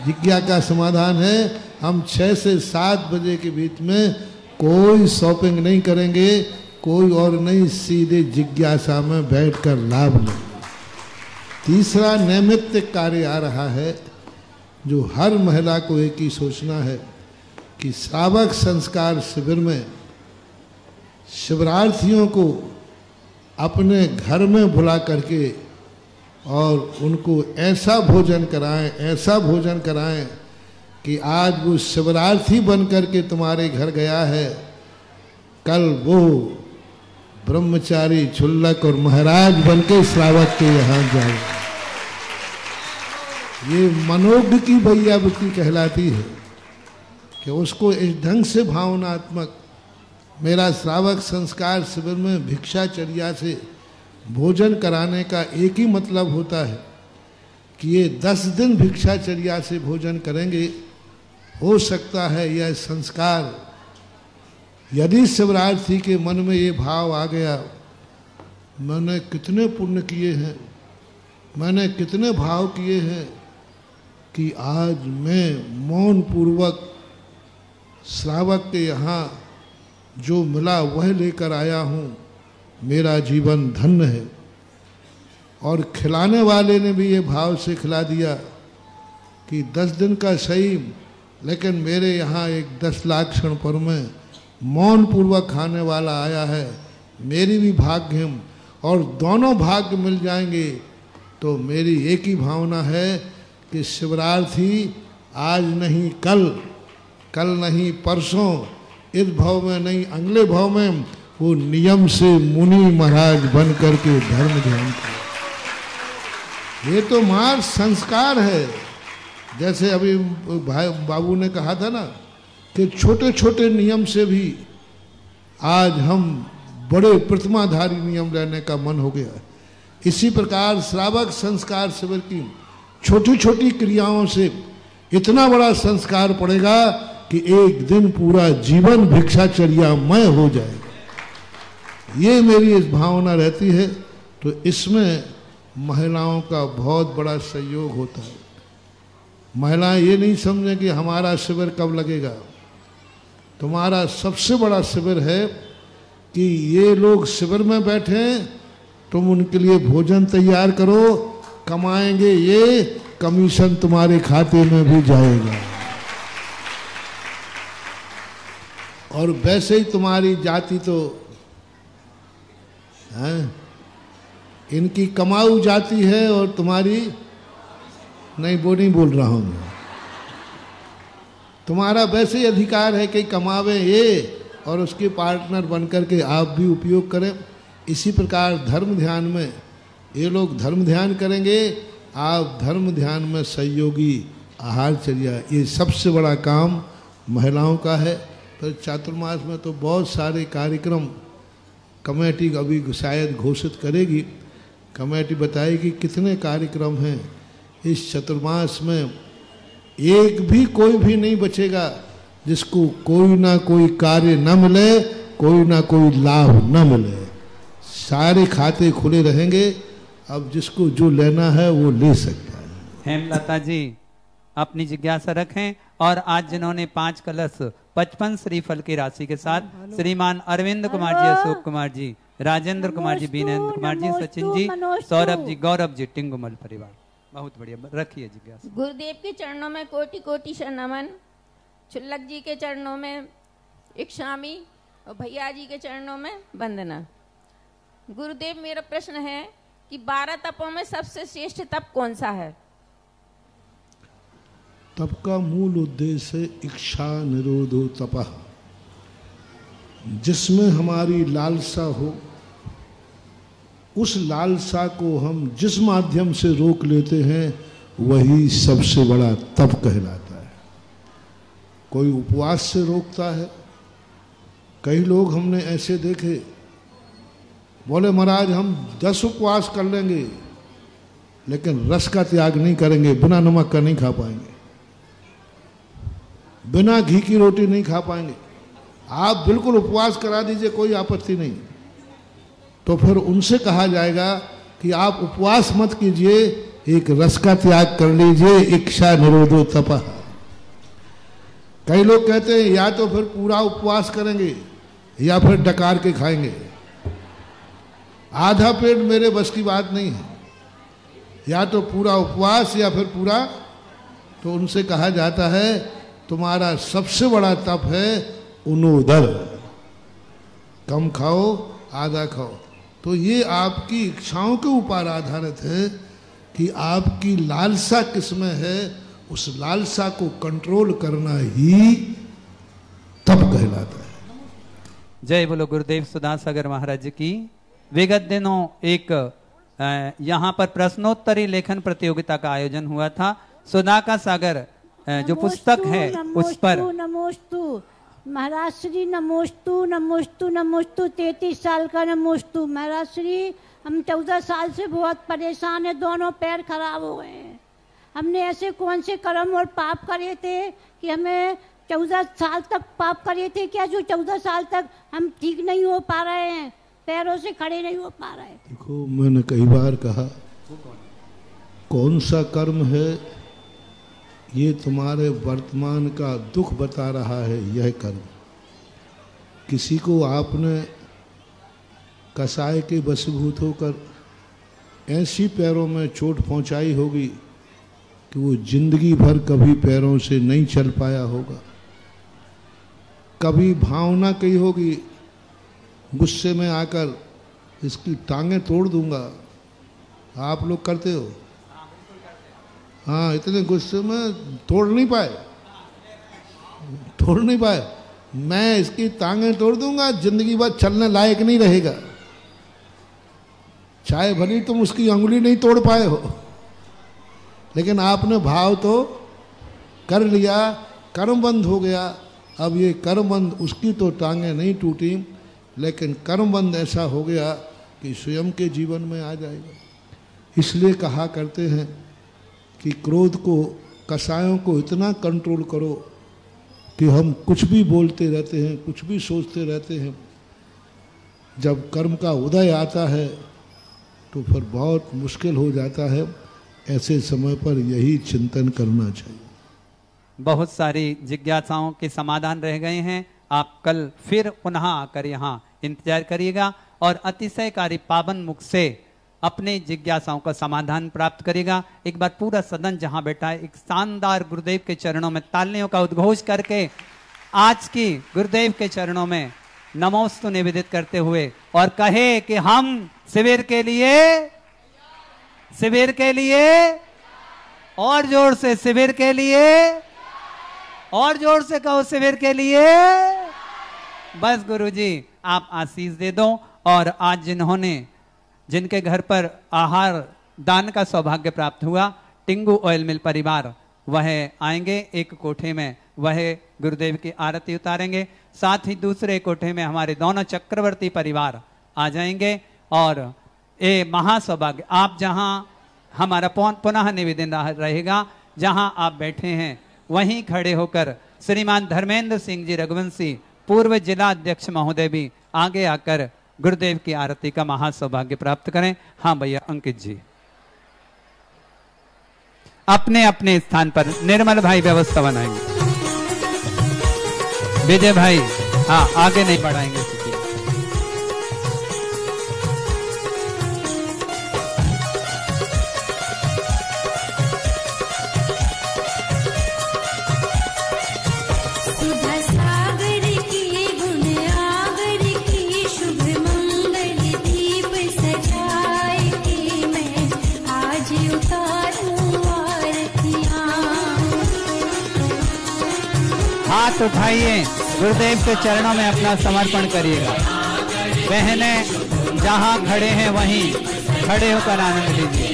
जिज्ञा का समाधान है, हम 6 से 7 बजे के बीच में कोई शॉपिंग नहीं करेंगे, कोई और नहीं, सीधे जिज्ञासा में बैठकर लाभ लेंगे। तीसरा नैमित्तिक कार्य आ रहा है जो हर महिला को एक ही सोचना है कि श्रावक संस्कार शिविर में शिवरार्थियों को अपने घर में बुला करके और उनको ऐसा भोजन कराएं, ऐसा भोजन कराएं कि आज वो शिवरार्थी बन करके तुम्हारे घर गया है, कल वो ब्रह्मचारी छुल्लक और महाराज बन के श्रावक के यहाँ जाए। ये मनोज्ञ की भैयावृत्ति कहलाती है कि उसको इस ढंग से भावनात्मक, मेरा श्रावक संस्कार शिविर में भिक्षाचर्या से भोजन कराने का एक ही मतलब होता है कि ये 10 दिन भिक्षाचर्या से भोजन करेंगे। हो सकता है यह संस्कार, यदि शिवरार्थी के मन में ये भाव आ गया, मैंने कितने पुण्य किए हैं, मैंने कितने भाव किए हैं कि आज मैं मौन पूर्वक श्रावक के यहाँ जो मिला वह लेकर आया हूँ, मेरा जीवन धन्य है। और खिलाने वाले ने भी ये भाव से खिला दिया कि 10 दिन का सही, लेकिन मेरे यहाँ एक 10 लाख क्षण पर में मौन पूर्वक खाने वाला आया है, मेरी भी भाग्य, और दोनों भाग्य मिल जाएंगे तो मेरी एक ही भावना है कि शिवरार्थी आज नहीं कल, कल नहीं परसों, इस भाव में नहीं अगले भाव में वो नियम से मुनि महाराज बन करके धर्म ध्यान करें। ये तो मार संस्कार है। जैसे अभी भाई बाबू ने कहा था ना कि छोटे छोटे नियम से भी आज हम बड़े प्रतिमाधारी नियम लेने का मन हो गया। इसी प्रकार श्रावक संस्कार शिविर की छोटी छोटी क्रियाओं से इतना बड़ा संस्कार पड़ेगा कि एक दिन पूरा जीवन भिक्षाचर्यामय हो जाएगा। ये मेरी इस भावना रहती है। तो इसमें महिलाओं का बहुत बड़ा सहयोग होता है। महिलाएं ये नहीं समझें कि हमारा शिविर कब लगेगा। तुम्हारा सबसे बड़ा शिविर है कि ये लोग शिविर में बैठे, तुम उनके लिए भोजन तैयार करो, कमाएंगे ये, कमीशन तुम्हारे खाते में भी जाएगा। और वैसे ही तुम्हारी जाति तो है, इनकी कमाऊ जाति है और तुम्हारी नहीं, वो नहीं बोल रहा हूं मैं। तुम्हारा वैसे ही अधिकार है कि कमावे ये और उसके पार्टनर बनकर के आप भी उपयोग करें। इसी प्रकार धर्म ध्यान में ये लोग धर्म ध्यान करेंगे, आप धर्म ध्यान में सहयोगी आहारचर्या, ये सबसे बड़ा काम महिलाओं का है। पर चातुर्मास में तो बहुत सारे कार्यक्रम कमेटी अभी शायद घोषित करेगी। कमेटी बताएगी कितने कार्यक्रम हैं इस चतुर्मास में। एक भी कोई भी नहीं बचेगा जिसको कोई ना कोई कार्य न मिले, कोई ना कोई लाभ न मिले। सारे खाते खुले रहेंगे। अब जिसको जो लेना है वो ले सकता है। हेमलता जी अपनी जिज्ञासा रखें। और आज जिन्होंने 5 कलश 55 श्रीफल की राशि के साथ श्रीमान अरविंद कुमार जी, अशोक कुमार जी, राजेंद्र कुमार जी, बीनेन्द्र कुमार जी, सचिन जी, सौरभ जी, गौरव जी, टिंगुमल परिवार, बहुत बढ़िया, रखिए जिज्ञासा। गुरुदेव के चरणों में कोटि कोटि नमन। छुल्लक जी के चरणों में इक्षामी और भैया जी के चरणों में वंदना। गुरुदेव मेरा प्रश्न है कि 12 तपों में सबसे श्रेष्ठ तप कौन सा है? तप का मूल उद्देश्य है इच्छा निरोधो तपः। जिसमें हमारी लालसा हो, उस लालसा को हम जिस माध्यम से रोक लेते हैं वही सबसे बड़ा तप कहलाता है। कोई उपवास से रोकता है। कई लोग हमने ऐसे देखे, बोले महाराज हम 10 उपवास कर लेंगे लेकिन रस का त्याग नहीं करेंगे, बिना नमक का नहीं खा पाएंगे, बिना घी की रोटी नहीं खा पाएंगे। आप बिल्कुल उपवास करा दीजिए, कोई आपत्ति नहीं। तो फिर उनसे कहा जाएगा कि आप उपवास मत कीजिए, एक रस का त्याग कर लीजिए, इच्छा निरोधो तपः। कई लोग कहते हैं या तो फिर पूरा उपवास करेंगे या फिर डकार के खाएंगे। आधा पेट मेरे बस की बात नहीं है, या तो पूरा उपवास या फिर पूरा। तो उनसे कहा जाता है तुम्हारा सबसे बड़ा तप है उनोदर, कम खाओ आधा खाओ। तो ये आपकी इच्छाओं के ऊपर आधारित है कि आपकी लालसा किसमें है, उस लालसा को कंट्रोल करना ही तप कहलाता है। जय बोलो गुरुदेव सुधा सागर महाराज जी की। विगत दिनों एक यहाँ पर प्रश्नोत्तरी लेखन प्रतियोगिता का आयोजन हुआ था। सुधा का सागर जो पुस्तक है उस पर नमोस्तु महाराज श्री, नमोस्तु नमोस्तु नमोस्तु। 33 साल का नमोस्तु महाराज श्री। हम 14 साल से बहुत परेशान है, दोनों पैर खराब हो गए हैं। हमने ऐसे कौन से कर्म और पाप करे थे कि हमें 14 साल तक पाप करे थे क्या, जो 14 साल तक हम ठीक नहीं हो पा रहे हैं, पैरों से खड़े नहीं हो पा रहे। देखो मैंने कई बार कहा, कौन सा कर्म है ये तुम्हारे वर्तमान का दुख बता रहा है। यह कर्म किसी को आपने कसाय के वशीभूत होकर ऐसी पैरों में चोट पहुंचाई होगी कि वो जिंदगी भर कभी पैरों से नहीं चल पाया होगा। कभी भावना कही होगी गुस्से में आकर इसकी टांगें तोड़ दूंगा। आप लोग करते हो? हाँ, इतने गुस्से में तोड़ नहीं पाए। मैं इसकी टांगें तोड़ दूंगा, जिंदगी भर चलने लायक नहीं रहेगा। चाहे भली तुम उसकी अंगुली नहीं तोड़ पाए हो, लेकिन आपने भाव तो कर लिया, कर्मबंध हो गया। अब ये कर्मबंध, उसकी तो टांगें नहीं टूटी, लेकिन कर्मबंध ऐसा हो गया कि स्वयं के जीवन में आ जाएगा। इसलिए कहा करते हैं कि क्रोध को, कसायों को इतना कंट्रोल करो कि हम कुछ भी बोलते रहते हैं, कुछ भी सोचते रहते हैं। जब कर्म का उदय आता है तो फिर बहुत मुश्किल हो जाता है। ऐसे समय पर यही चिंतन करना चाहिए। बहुत सारी जिज्ञासाओं के समाधान रह गए हैं। आप कल फिर पुनः आकर यहाँ इंतजार करिएगा और अतिशयकारी पावन मुख से अपने जिज्ञासाओं का समाधान प्राप्त करेगा। एक बार पूरा सदन जहां बैठा है, एक शानदार गुरुदेव के चरणों में तालियों का उद्घोष करके आज की गुरुदेव के चरणों में नमोस्तु निवेदित करते हुए और कहे कि हम शिविर के लिए और जोर से शिविर के लिए, और जोर से कहो शिविर के लिए। बस गुरुजी आप आशीष दे दो। और आज जिनके घर पर आहार दान का सौभाग्य प्राप्त हुआ, टिंगू ऑयल मिल परिवार, वह आएंगे एक कोठे में, वह गुरुदेव की आरती उतारेंगे। साथ ही दूसरे कोठे में हमारे दोनों चक्रवर्ती परिवार आ जाएंगे। और ये महासौभाग्य, आप जहां, हमारा पुनः निवेदन रहेगा, जहां आप बैठे हैं वहीं खड़े होकर श्रीमान धर्मेंद्र सिंह जी रघुवंशी पूर्व जिला अध्यक्ष महोदय भी आगे आकर गुरुदेव की आरती का महासौभाग्य प्राप्त करें। हाँ भैया अंकित जी अपने अपने स्थान पर, निर्मल भाई व्यवस्था बनाएंगे, विजय भाई हाँ आगे नहीं बढ़ाएंगे। हाथ उठाइए, गुरुदेव के चरणों में अपना समर्पण करिएगा। बहनें जहां खड़े हैं वहीं खड़े होकर आनंद लीजिए।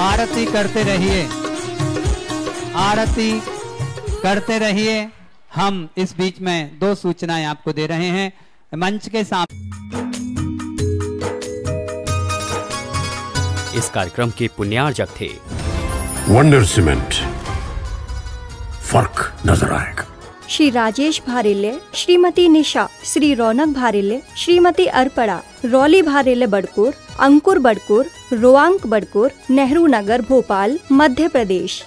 आरती करते रहिए, आरती करते रहिए। हम इस बीच में दो सूचनाएं आपको दे रहे हैं। मंच के सामने इस कार्यक्रम के पुण्यार्जक थे वंडर सीमेंट, फर्क नजर आएगा। श्री राजेश भारेले, श्रीमती निशा, श्री रौनक भारेले, श्रीमती अर्पणा, रौली भारेले बड़कूर, अंकुर बड़कूर, रोआंक बड़कूर, नेहरू नगर, भोपाल, मध्य प्रदेश।